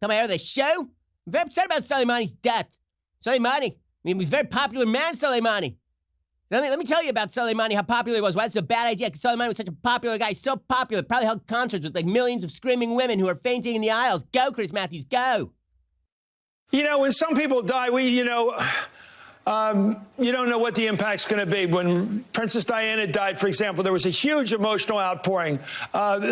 Speaker 1: Come here to the show. I'm very upset about Soleimani's death. Soleimani, he was a very popular man, Soleimani. Let me tell you about Soleimani, how popular he was. Why it's a bad idea, because Soleimani was such a popular guy, so popular, probably held concerts with like millions of screaming women who are fainting in the aisles. Go, Chris Matthews, go.
Speaker 13: You know, when some people die, you don't know what the impact's going to be. When Princess Diana died, for example, there was a huge emotional outpouring.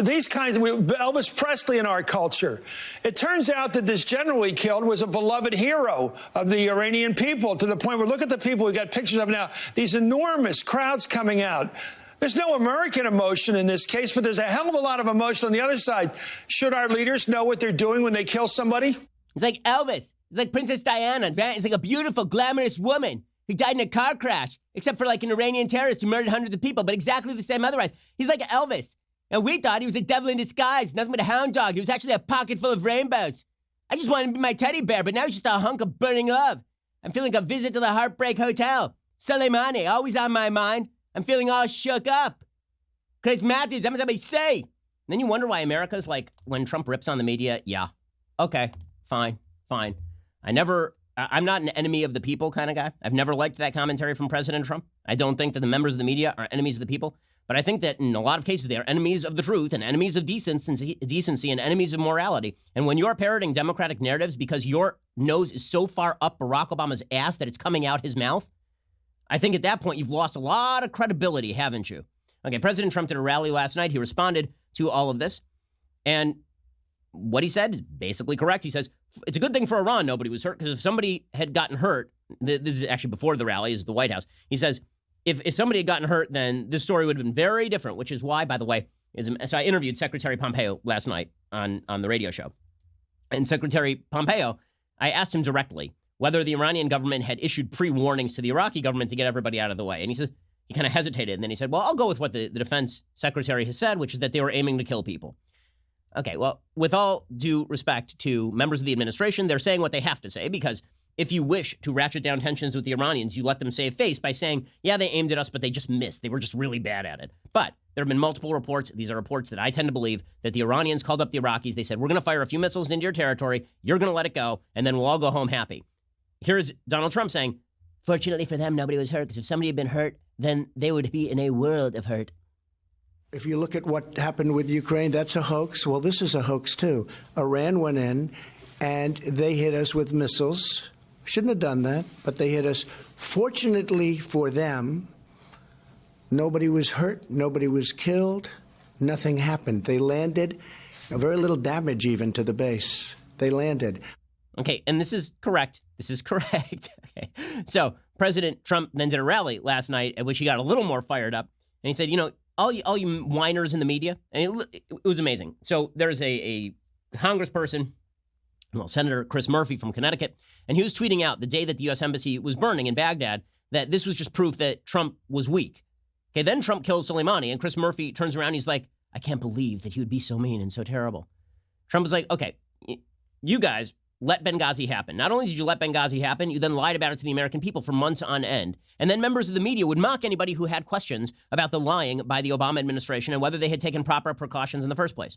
Speaker 13: These kinds of Elvis Presley in our culture. It turns out that this general we killed was a beloved hero of the Iranian people, to the point where look at the people we got pictures of now. These enormous crowds coming out. There's no American emotion in this case, but there's a hell of a lot of emotion on the other side. Should our leaders know what they're doing when they kill somebody?
Speaker 1: It's like Elvis. It's like Princess Diana. It's like a beautiful, glamorous woman who died in a car crash, except for like an Iranian terrorist who murdered hundreds of people, but exactly the same otherwise. He's like Elvis. And we thought he was a devil in disguise, nothing but a hound dog. He was actually a pocket full of rainbows. I just wanted him to be my teddy bear, but now he's just a hunk of burning love. I'm feeling like a visit to the Heartbreak Hotel. Soleimani, always on my mind. I'm feeling all shook up. Chris Matthews, I'm somebody say. And then you wonder why America's like, when Trump rips on the media, yeah, okay, fine. I'm not an enemy of the people kind of guy. I've never liked that commentary from President Trump. I don't think that the members of the media are enemies of the people. But I think that in a lot of cases, they are enemies of the truth and enemies of decency and enemies of morality. And when you're parroting Democratic narratives because your nose is so far up Barack Obama's ass that it's coming out his mouth, I think at that point, you've lost a lot of credibility, haven't you? Okay, President Trump did a rally last night. He responded to all of this. And what he said is basically correct. He says, it's a good thing for Iran nobody was hurt, because if somebody had gotten hurt, this is actually before the rally, is the White House. He says, if somebody had gotten hurt, then this story would have been very different, which is why, by the way, so I interviewed Secretary Pompeo last night on the radio show. And Secretary Pompeo, I asked him directly whether the Iranian government had issued pre-warnings to the Iraqi government to get everybody out of the way. And he said, he kind of hesitated, and then he said, well, I'll go with what the defense secretary has said, which is that they were aiming to kill people. Okay, well, with all due respect to members of the administration, they're saying what they have to say, because if you wish to ratchet down tensions with the Iranians, you let them save face by saying, yeah, they aimed at us, but they just missed. They were just really bad at it. But there have been multiple reports. These are reports that I tend to believe that the Iranians called up the Iraqis. They said, we're going to fire a few missiles into your territory. You're going to let it go, and then we'll all go home happy. Here's Donald Trump saying, fortunately for them, nobody was hurt, because if somebody had been hurt, then they would be in a world of hurt.
Speaker 14: If you look at what happened with Ukraine, that's a hoax. Well, this is a hoax, too. Iran went in, and they hit us with missiles. Shouldn't have done that, but they hit us. Fortunately for them, nobody was hurt, nobody was killed, nothing happened. They landed, very little damage even to the base. They landed.
Speaker 1: Okay, and this is correct. This is correct. Okay. So President Trump then did a rally last night at which he got a little more fired up. And he said, you know, all you whiners in the media, and it was amazing. So there's a congressperson, well, Senator Chris Murphy from Connecticut, and he was tweeting out the day that the U.S. Embassy was burning in Baghdad that this was just proof that Trump was weak. Okay, then Trump kills Soleimani, and Chris Murphy turns around, he's like, I can't believe that he would be so mean and so terrible. Trump was like, okay, you guys let Benghazi happen. Not only did you let Benghazi happen, you then lied about it to the American people for months on end. And then members of the media would mock anybody who had questions about the lying by the Obama administration and whether they had taken proper precautions in the first place.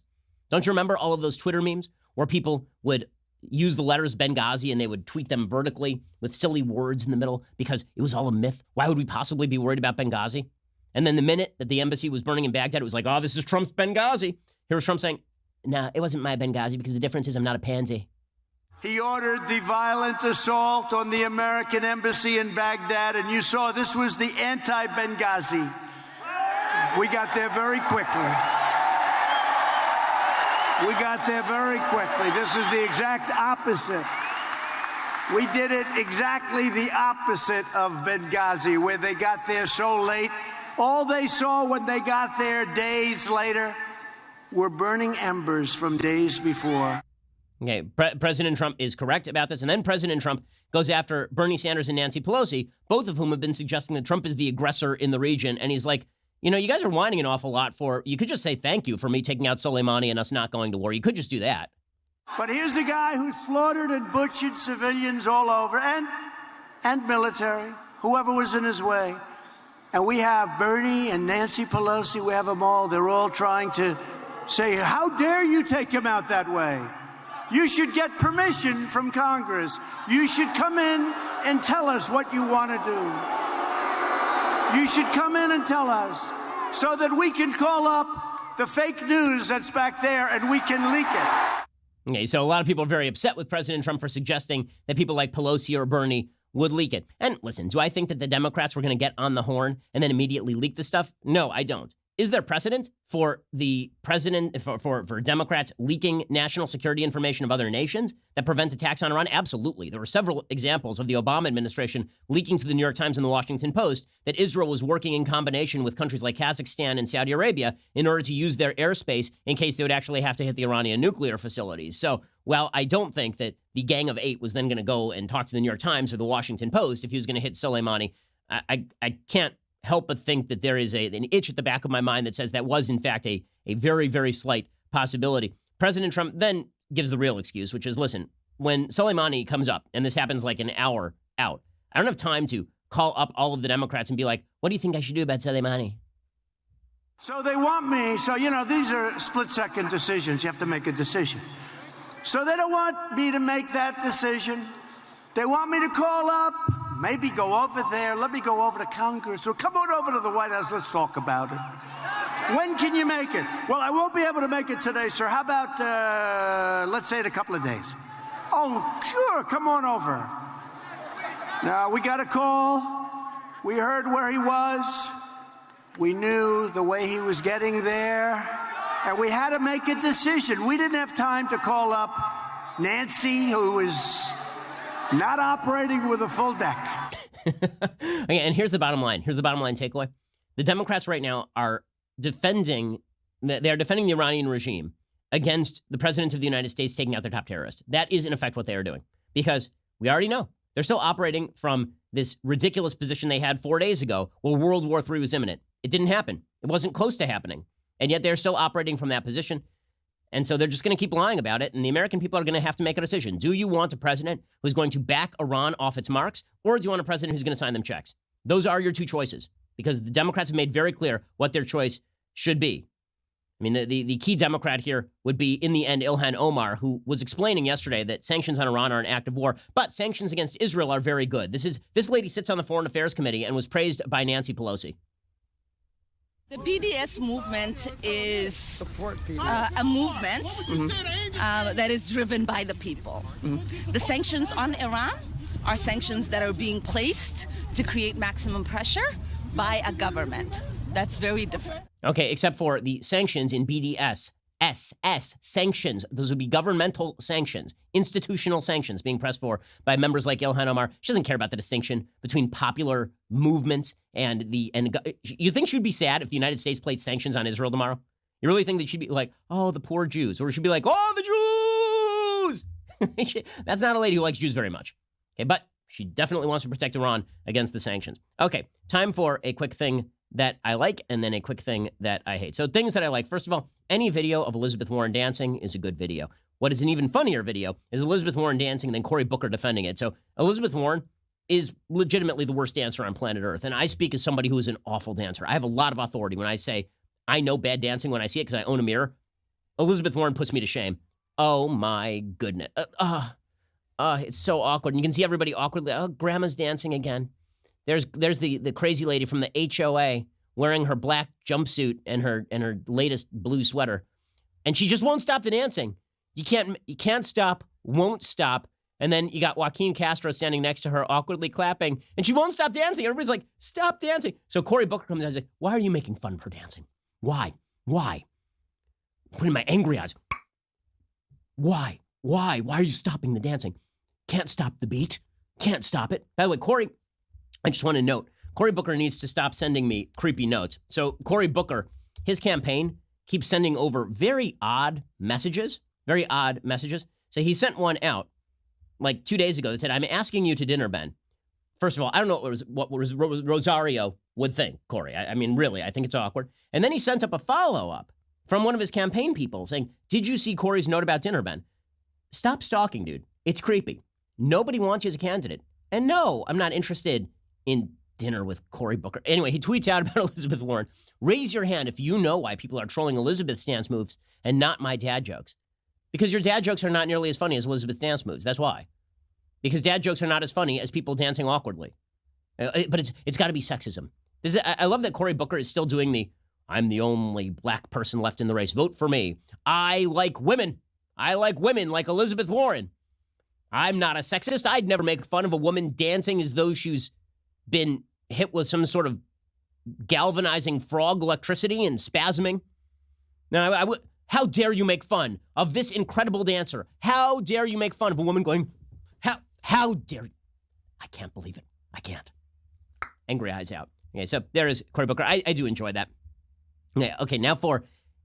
Speaker 1: Don't you remember all of those Twitter memes where people would use the letters Benghazi and they would tweet them vertically with silly words in the middle because it was all a myth? Why would we possibly be worried about Benghazi? And then the minute that the embassy was burning in Baghdad, it was like, oh, this is Trump's Benghazi. Here was Trump saying, nah, it wasn't my Benghazi because the difference is I'm not a pansy.
Speaker 15: He ordered the violent assault on the American embassy in Baghdad, and you saw this was the anti-Benghazi. We got there very quickly. We got there very quickly. This is the exact opposite. We did it exactly the opposite of Benghazi, where they got there so late. All they saw when they got there days later were burning embers from days before.
Speaker 1: Okay, President Trump is correct about this. And then President Trump goes after Bernie Sanders and Nancy Pelosi, both of whom have been suggesting that Trump is the aggressor in the region. And he's like, you know, you guys are whining an awful lot for, you could just say thank you for me taking out Soleimani and us not going to war. You could just do that.
Speaker 15: But here's a guy who slaughtered and butchered civilians all over, and military, whoever was in his way. And we have Bernie and Nancy Pelosi, we have them all. They're all trying to say, how dare you take him out that way? You should get permission from Congress. You should come in and tell us what you want to do. You should come in and tell us so that we can call up the fake news that's back there and we can leak it.
Speaker 1: Okay, so a lot of people are very upset with President Trump for suggesting that people like Pelosi or Bernie would leak it. And listen, do I think that the Democrats were going to get on the horn and then immediately leak the stuff? No, I don't. Is there precedent for the president, for Democrats leaking national security information of other nations that prevent attacks on Iran? Absolutely. There were several examples of the Obama administration leaking to the New York Times and the Washington Post that Israel was working in combination with countries like Kazakhstan and Saudi Arabia in order to use their airspace in case they would actually have to hit the Iranian nuclear facilities. So while I don't think that the Gang of Eight was then going to go and talk to the New York Times or the Washington Post if he was going to hit Soleimani, I can't help but think that there is an itch at the back of my mind that says that was, in fact, a very, very slight possibility. President Trump then gives the real excuse, which is, listen, when Soleimani comes up, and this happens like an hour out, I don't have time to call up all of the Democrats and be like, what do you think I should do about Soleimani?
Speaker 15: So they want me, so, you know, these are split-second decisions. You have to make a decision. So they don't want me to make that decision. They want me to call up, maybe go over there. Let me go over to Congress. Or come on over to the White House. Let's talk about it. When can you make it? Well, I won't be able to make it today, sir. How about, let's say, in a couple of days? Oh, sure. Come on over. Now, we got a call. We heard where he was. We knew the way he was getting there. And we had to make a decision. We didn't have time to call up Nancy, who was not operating with a full deck.
Speaker 1: Okay, and here's the bottom line. Here's the bottom line takeaway. The Democrats right now are defending the Iranian regime against the president of the United States taking out their top terrorist. That is, in effect, what they are doing. Because we already know they're still operating from this ridiculous position they had 4 days ago where World War III was imminent. It didn't happen. It wasn't close to happening. And yet they're still operating from that position. And so they're just going to keep lying about it. And the American people are going to have to make a decision. Do you want a president who's going to back Iran off its marks? Or do you want a president who's going to sign them checks? Those are your two choices. Because the Democrats have made very clear what their choice should be. I mean, the key Democrat here would be, in the end, Ilhan Omar, who was explaining yesterday that sanctions on Iran are an act of war, but sanctions against Israel are very good. This lady sits on the Foreign Affairs Committee and was praised by Nancy Pelosi.
Speaker 16: The BDS movement is a movement that is driven by the people. The sanctions on Iran are sanctions that are being placed to create maximum pressure by a government. That's very different.
Speaker 1: Okay, except for the sanctions in BDS. Sanctions. Those would be governmental sanctions, institutional sanctions being pressed for by members like Ilhan Omar. She doesn't care about the distinction between popular movements and you think she would be sad if the United States placed sanctions on Israel tomorrow? You really think that she'd be like, oh, the poor Jews? Or she'd be like, oh, the Jews! That's not a lady who likes Jews very much. Okay, but she definitely wants to protect Iran against the sanctions. Okay, time for a quick thing that I like and then a quick thing that I hate. So things that I like. First of all, any video of Elizabeth Warren dancing is a good video. What is an even funnier video is Elizabeth Warren dancing and then Cory Booker defending it. So Elizabeth Warren is legitimately the worst dancer on planet Earth. And I speak as somebody who is an awful dancer. I have a lot of authority when I say I know bad dancing when I see it because I own a mirror. Elizabeth Warren puts me to shame. Oh my goodness. It's so awkward. And you can see everybody awkwardly. Oh, grandma's dancing again. There's the crazy lady from the HOA wearing her black jumpsuit and her latest blue sweater. And she just won't stop the dancing. You can't stop, won't stop. And then you got Joaquin Castro standing next to her awkwardly clapping, and she won't stop dancing. Everybody's like, stop dancing. So Cory Booker comes out and says, why are you making fun of her dancing? Why? Putting my angry eyes. Why? Why are you stopping the dancing? Can't stop the beat. Can't stop it. By the way, Cory, I just want to note, Cory Booker needs to stop sending me creepy notes. So Cory Booker, his campaign keeps sending over very odd messages. So he sent one out like 2 days ago that said, I'm asking you to dinner, Ben. First of all, I don't know what Rosario would think, Cory. I mean, really, I think it's awkward. And then he sent up a follow-up from one of his campaign people saying, did you see Cory's note about dinner, Ben? Stop stalking, dude. It's creepy. Nobody wants you as a candidate. And no, I'm not interested in dinner with Cory Booker. Anyway, he tweets out about Elizabeth Warren. Raise your hand if you know why people are trolling Elizabeth's dance moves and not my dad jokes. Because your dad jokes are not nearly as funny as Elizabeth's dance moves. That's why. Because dad jokes are not as funny as people dancing awkwardly. But it's got to be sexism. I love that Cory Booker is still doing I'm the only black person left in the race. Vote for me. I like women. I like women like Elizabeth Warren. I'm not a sexist. I'd never make fun of a woman dancing as though she's been hit with some sort of galvanizing frog electricity and spasming. Now, how dare you make fun of this incredible dancer? How dare you make fun of a woman going, how dare you? I can't believe it. I can't. Angry eyes out. Okay, so there is Cory Booker. I do enjoy that. Yeah, okay, now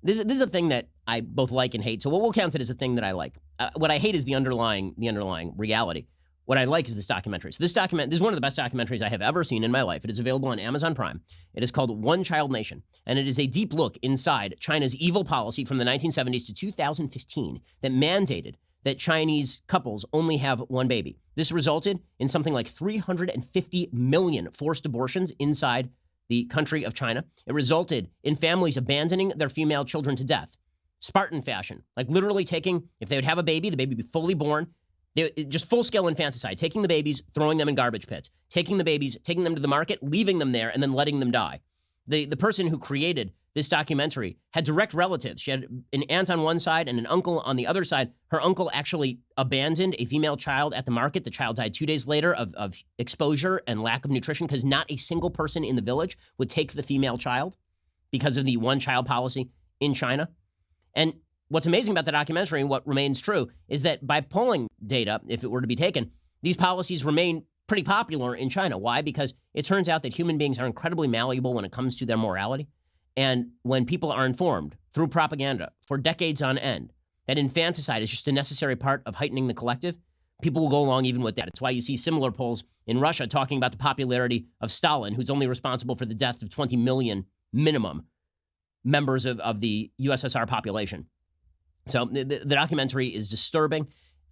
Speaker 1: this is a thing that I both like and hate. So we'll count it as a thing that I like. What I hate is the underlying reality. What I like is this documentary. So this is one of the best documentaries I have ever seen in my life. It is available on Amazon Prime. It is called One Child Nation, and it is a deep look inside China's evil policy from the 1970s to 2015 that mandated that Chinese couples only have one baby. This resulted in something like 350 million forced abortions inside the country of China. It resulted in families abandoning their female children to death, Spartan fashion, like literally taking, if they would have a baby, the baby would be fully born, just full-scale infanticide, taking the babies, throwing them in garbage pits, taking the babies, taking them to the market, leaving them there, and then letting them die. The person who created this documentary had direct relatives. She had an aunt on one side and an uncle on the other side. Her uncle actually abandoned a female child at the market. The child died 2 days later of exposure and lack of nutrition because not a single person in the village would take the female child because of the one-child policy in China. And what's amazing about the documentary and what remains true is that by polling data, if it were to be taken, these policies remain pretty popular in China. Why? Because it turns out that human beings are incredibly malleable when it comes to their morality. And when people are informed through propaganda for decades on end that infanticide is just a necessary part of heightening the collective, people will go along even with that. It's why you see similar polls in Russia talking about the popularity of Stalin, who's only responsible for the deaths of 20 million minimum members of the USSR population. So the documentary is disturbing.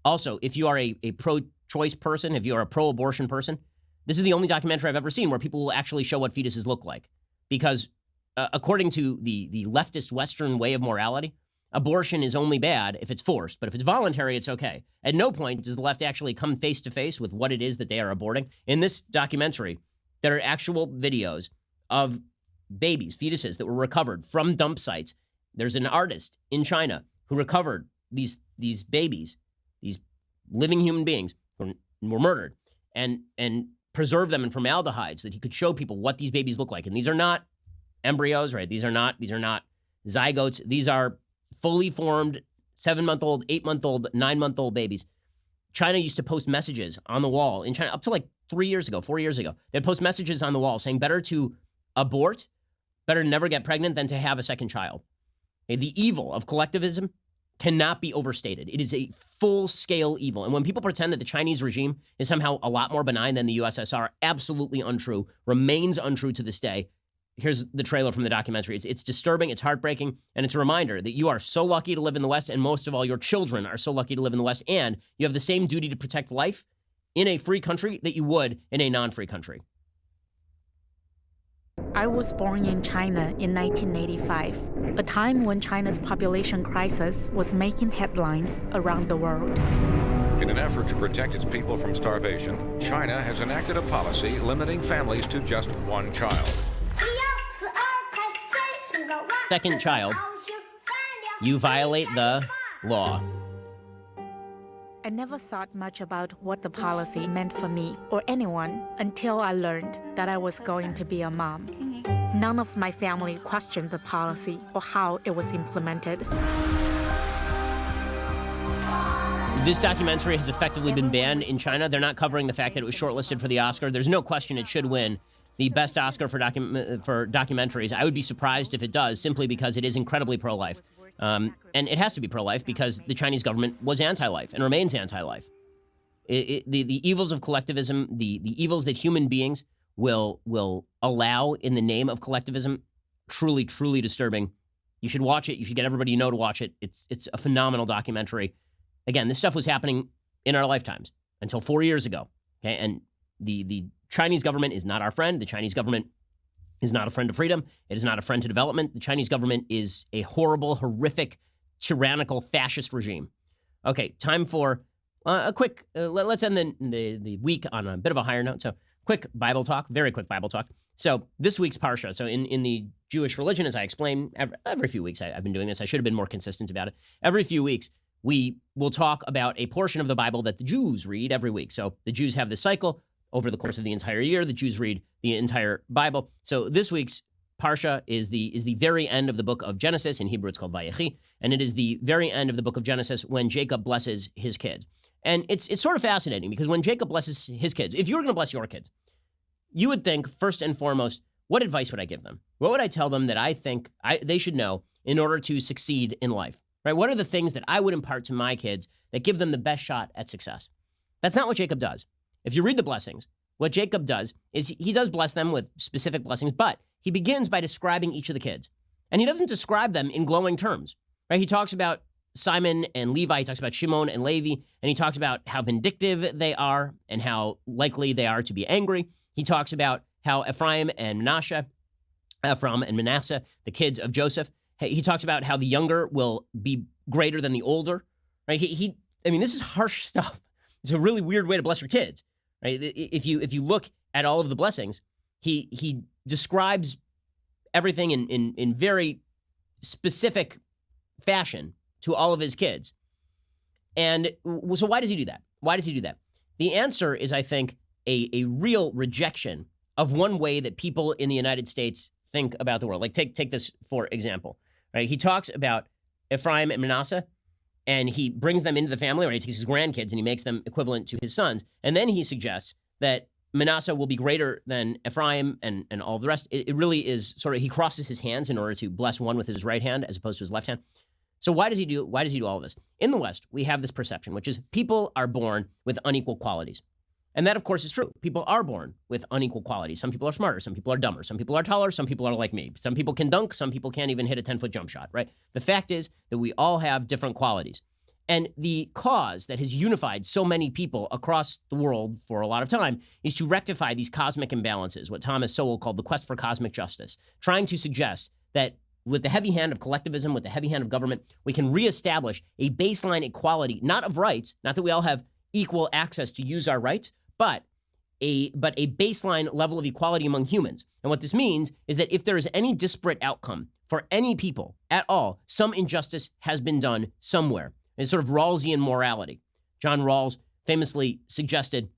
Speaker 1: Also, if you are a pro-choice person, if you are a pro-abortion person, this is the only documentary I've ever seen where people will actually show what fetuses look like. Because according to the leftist Western way of morality, abortion is only bad if it's forced. But if it's voluntary, it's okay. At no point does the left actually come face to face with what it is that they are aborting. In this documentary, there are actual videos of babies, fetuses that were recovered from dump sites. There's an artist in China who recovered these babies, these living human beings who were murdered, and preserved them in formaldehyde so that he could show people what these babies look like. And these are not embryos, right? These are not zygotes. These are fully formed 7-month-old, 8-month-old, 9-month-old babies. China used to post messages on the wall in China up to like 4 years ago. They'd post messages on the wall saying better to abort, better to never get pregnant than to have a second child. Okay, the evil of collectivism cannot be overstated. It is a full-scale evil. And when people pretend that the Chinese regime is somehow a lot more benign than the USSR, absolutely untrue, remains untrue to this day. Here's the trailer from the documentary. It's disturbing, it's heartbreaking, and it's a reminder that you are so lucky to live in the West, and most of all, your children are so lucky to live in the West, and you have the same duty to protect life in a free country that you would in a non-free country.
Speaker 17: I was born in China in 1985, a time when China's population crisis was making headlines around the world.
Speaker 18: In an effort to protect its people from starvation, China has enacted a policy limiting families to just one child.
Speaker 1: Second child, you violate the law.
Speaker 17: I never thought much about what the policy meant for me or anyone until I learned that I was going to be a mom. None of my family questioned the policy or how it was implemented.
Speaker 1: This documentary has effectively been banned in China. They're not covering the fact that it was shortlisted for the Oscar. There's no question it should win the best Oscar for documentaries. I would be surprised if it does, simply because it is incredibly pro-life. And it has to be pro-life because the Chinese government was anti-life and remains anti-life. The evils of collectivism, the evils that human beings will allow in the name of collectivism, truly, truly disturbing. You should watch it. You should get everybody you know to watch it. It's a phenomenal documentary. Again, this stuff was happening in our lifetimes until 4 years ago. Okay, and the Chinese government is not our friend. The Chinese government is not a friend of freedom. It is not a friend to development. The Chinese government is a horrible, horrific, tyrannical, fascist regime. Okay, time for a quick, let's end the week on a bit of a higher note. So quick Bible talk, very quick Bible talk. So this week's Parsha, so in the Jewish religion, as I explain, every few weeks I've been doing this. I should have been more consistent about it. Every few weeks, we will talk about a portion of the Bible that the Jews read every week. So the Jews have this cycle. Over the course of the entire year, the Jews read the entire Bible. So this week's Parsha is the very end of the book of Genesis. In Hebrew, it's called Vayechi. And it is the very end of the book of Genesis when Jacob blesses his kids. And it's sort of fascinating because when Jacob blesses his kids, if you were going to bless your kids, you would think, first and foremost, what advice would I give them? What would I tell them that I think they should know in order to succeed in life? Right? What are the things that I would impart to my kids that give them the best shot at success? That's not what Jacob does. If you read the blessings, what Jacob does is he does bless them with specific blessings, but he begins by describing each of the kids. And he doesn't describe them in glowing terms, right? He talks about Simon and Levi, he talks about Shimon and Levi, and he talks about how vindictive they are and how likely they are to be angry. He talks about how Ephraim and Manasseh, the kids of Joseph, he talks about how the younger will be greater than the older, right? I mean, this is harsh stuff. It's a really weird way to bless your kids. Right? If you look at all of the blessings, he describes everything in very specific fashion to all of his kids. And so why does he do that? Why does he do that? The answer is, I think, a real rejection of one way that people in the United States think about the world. Like take this for example. Right? He talks about Ephraim and Manasseh, and he brings them into the family, or he takes his grandkids and he makes them equivalent to his sons. And then he suggests that Manasseh will be greater than Ephraim and all the rest. It really is sort of, he crosses his hands in order to bless one with his right hand as opposed to his left hand. So why does he do all of this? In the West, we have this perception, which is people are born with unequal qualities. And that, of course, is true. People are born with unequal qualities. Some people are smarter. Some people are dumber. Some people are taller. Some people are like me. Some people can dunk. Some people can't even hit a 10-foot jump shot, right? The fact is that we all have different qualities. And the cause that has unified so many people across the world for a lot of time is to rectify these cosmic imbalances, what Thomas Sowell called the quest for cosmic justice, trying to suggest that with the heavy hand of collectivism, with the heavy hand of government, we can reestablish a baseline equality, not of rights, not that we all have equal access to use our rights, but a baseline level of equality among humans. And what this means is that if there is any disparate outcome for any people at all, some injustice has been done somewhere. It's sort of Rawlsian morality. John Rawls famously suggested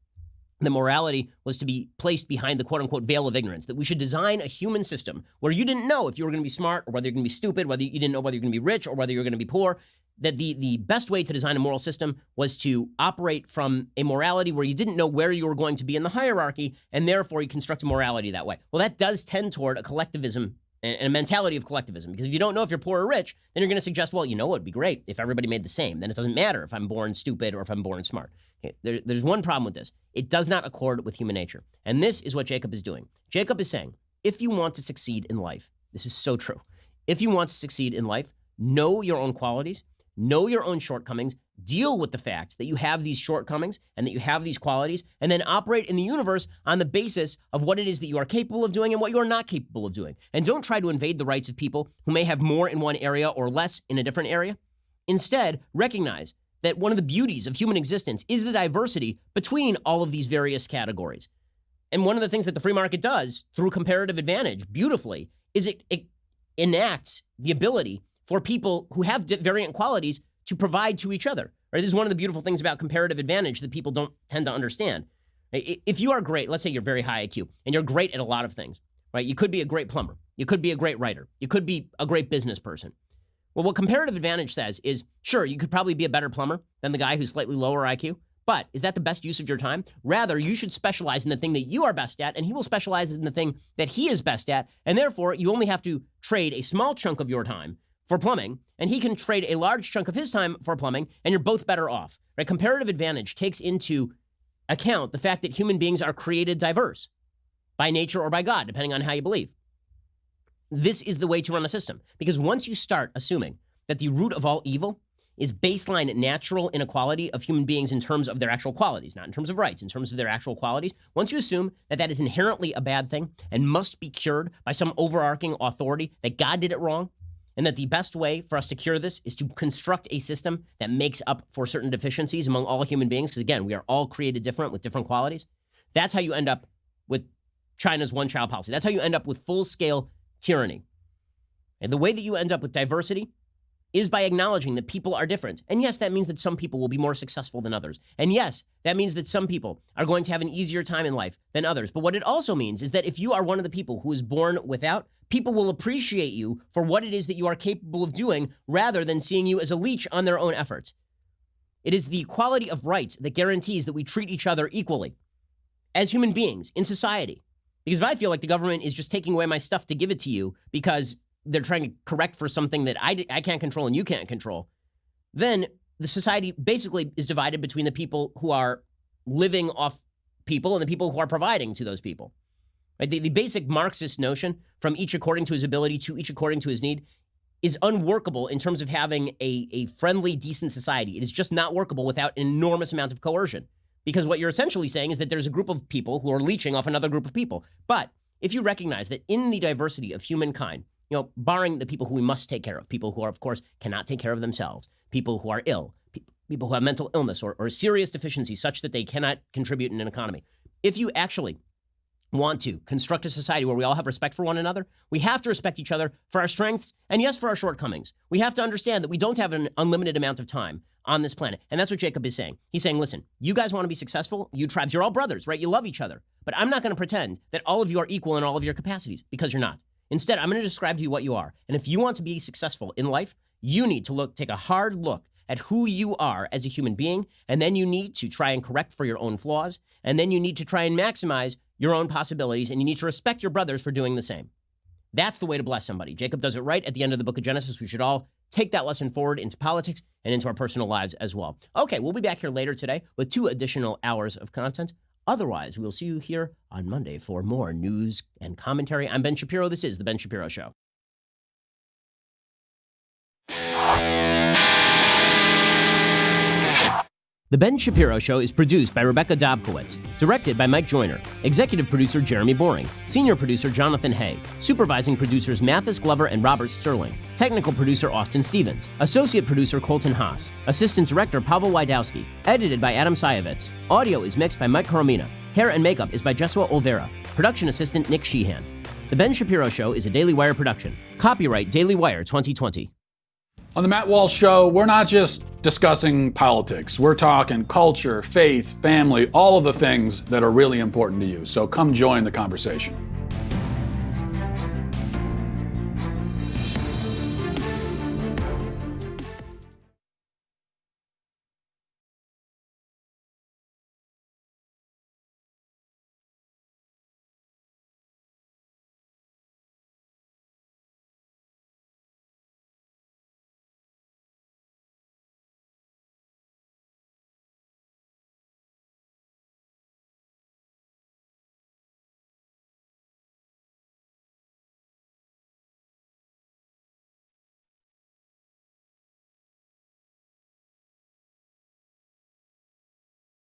Speaker 1: that morality was to be placed behind the quote-unquote veil of ignorance, that we should design a human system where you didn't know if you were going to be smart or whether you're going to be stupid, whether you didn't know whether you're going to be rich or whether you're going to be poor, that the best way to design a moral system was to operate from a morality where you didn't know where you were going to be in the hierarchy, and therefore you construct a morality that way. Well, that does tend toward a collectivism and a mentality of collectivism, because if you don't know if you're poor or rich, then you're going to suggest, well, you know what would be great if everybody made the same. Then it doesn't matter if I'm born stupid or if I'm born smart. Okay, there's one problem with this. It does not accord with human nature. And this is what Jacob is doing. Jacob is saying, if you want to succeed in life, this is so true. If you want to succeed in life, know your own qualities, know your own shortcomings, deal with the fact that you have these shortcomings and that you have these qualities, and then operate in the universe on the basis of what it is that you are capable of doing and what you are not capable of doing. And don't try to invade the rights of people who may have more in one area or less in a different area. Instead, recognize that one of the beauties of human existence is the diversity between all of these various categories. And one of the things that the free market does through comparative advantage beautifully is it enacts the ability for people who have variant qualities to provide to each other. Right? This is one of the beautiful things about comparative advantage that people don't tend to understand. If you are great, let's say you're very high IQ, and you're great at a lot of things, right? You could be a great plumber. You could be a great writer. You could be a great business person. Well, what comparative advantage says is, sure, you could probably be a better plumber than the guy who's slightly lower IQ, but is that the best use of your time? Rather, you should specialize in the thing that you are best at, and he will specialize in the thing that he is best at, and therefore, you only have to trade a small chunk of your time for plumbing, and he can trade a large chunk of his time for plumbing, and you're both better off. Right? Comparative advantage takes into account the fact that human beings are created diverse by nature or by God, depending on how you believe. This is the way to run a system, because once you start assuming that the root of all evil is baseline natural inequality of human beings in terms of their actual qualities, not in terms of rights, in terms of their actual qualities, once you assume that that is inherently a bad thing and must be cured by some overarching authority, that God did it wrong, and that the best way for us to cure this is to construct a system that makes up for certain deficiencies among all human beings, because again, we are all created different with different qualities. That's how you end up with China's one-child policy. That's how you end up with full-scale tyranny. And the way that you end up with diversity is by acknowledging that people are different. And yes, that means that some people will be more successful than others. And yes, that means that some people are going to have an easier time in life than others. But what it also means is that if you are one of the people who is born without, people will appreciate you for what it is that you are capable of doing rather than seeing you as a leech on their own efforts. It is the equality of rights that guarantees that we treat each other equally as human beings in society. Because if I feel like the government is just taking away my stuff to give it to you because they're trying to correct for something that I can't control and you can't control, then the society basically is divided between the people who are living off people and the people who are providing to those people. Right? The basic Marxist notion, from each according to his ability to each according to his need, is unworkable in terms of having a friendly, decent society. It is just not workable without an enormous amount of coercion. Because what you're essentially saying is that there's a group of people who are leeching off another group of people. But if you recognize that in the diversity of humankind, you know, barring the people who we must take care of, people who are, of course, cannot take care of themselves, people who are ill, people who have mental illness or serious deficiencies such that they cannot contribute in an economy. If you actually want to construct a society where we all have respect for one another, we have to respect each other for our strengths and, yes, for our shortcomings. We have to understand that we don't have an unlimited amount of time on this planet. And that's what Jacob is saying. He's saying, listen, you guys want to be successful, you tribes, you're all brothers, right? You love each other. But I'm not going to pretend that all of you are equal in all of your capacities, because you're not. Instead, I'm going to describe to you what you are. And if you want to be successful in life, you need to take a hard look at who you are as a human being, and then you need to try and correct for your own flaws, and then you need to try and maximize your own possibilities, and you need to respect your brothers for doing the same. That's the way to bless somebody. Jacob does it right at the end of the book of Genesis. We should all take that lesson forward into politics and into our personal lives as well. Okay, we'll be back here later today with 2 additional hours of content. Otherwise, we'll see you here on Monday for more news and commentary. I'm Ben Shapiro. This is The Ben Shapiro Show. The Ben Shapiro Show is produced by Rebecca Dobkowitz, directed by Mike Joyner, executive producer Jeremy Boring, senior producer Jonathan Hay, supervising producers Mathis Glover and Robert Sterling, technical producer Austin Stevens, associate producer Colton Haas, assistant director Pavel Wydowski, edited by Adam Sayevitz. Audio is mixed by Mike Coromina. Hair and makeup is by Jesua Olvera. Production assistant Nick Sheehan. The Ben Shapiro Show is a Daily Wire production. Copyright Daily Wire 2020.
Speaker 19: On the Matt Walsh Show, we're not just discussing politics. We're talking culture, faith, family, all of the things that are really important to you. So come join the conversation.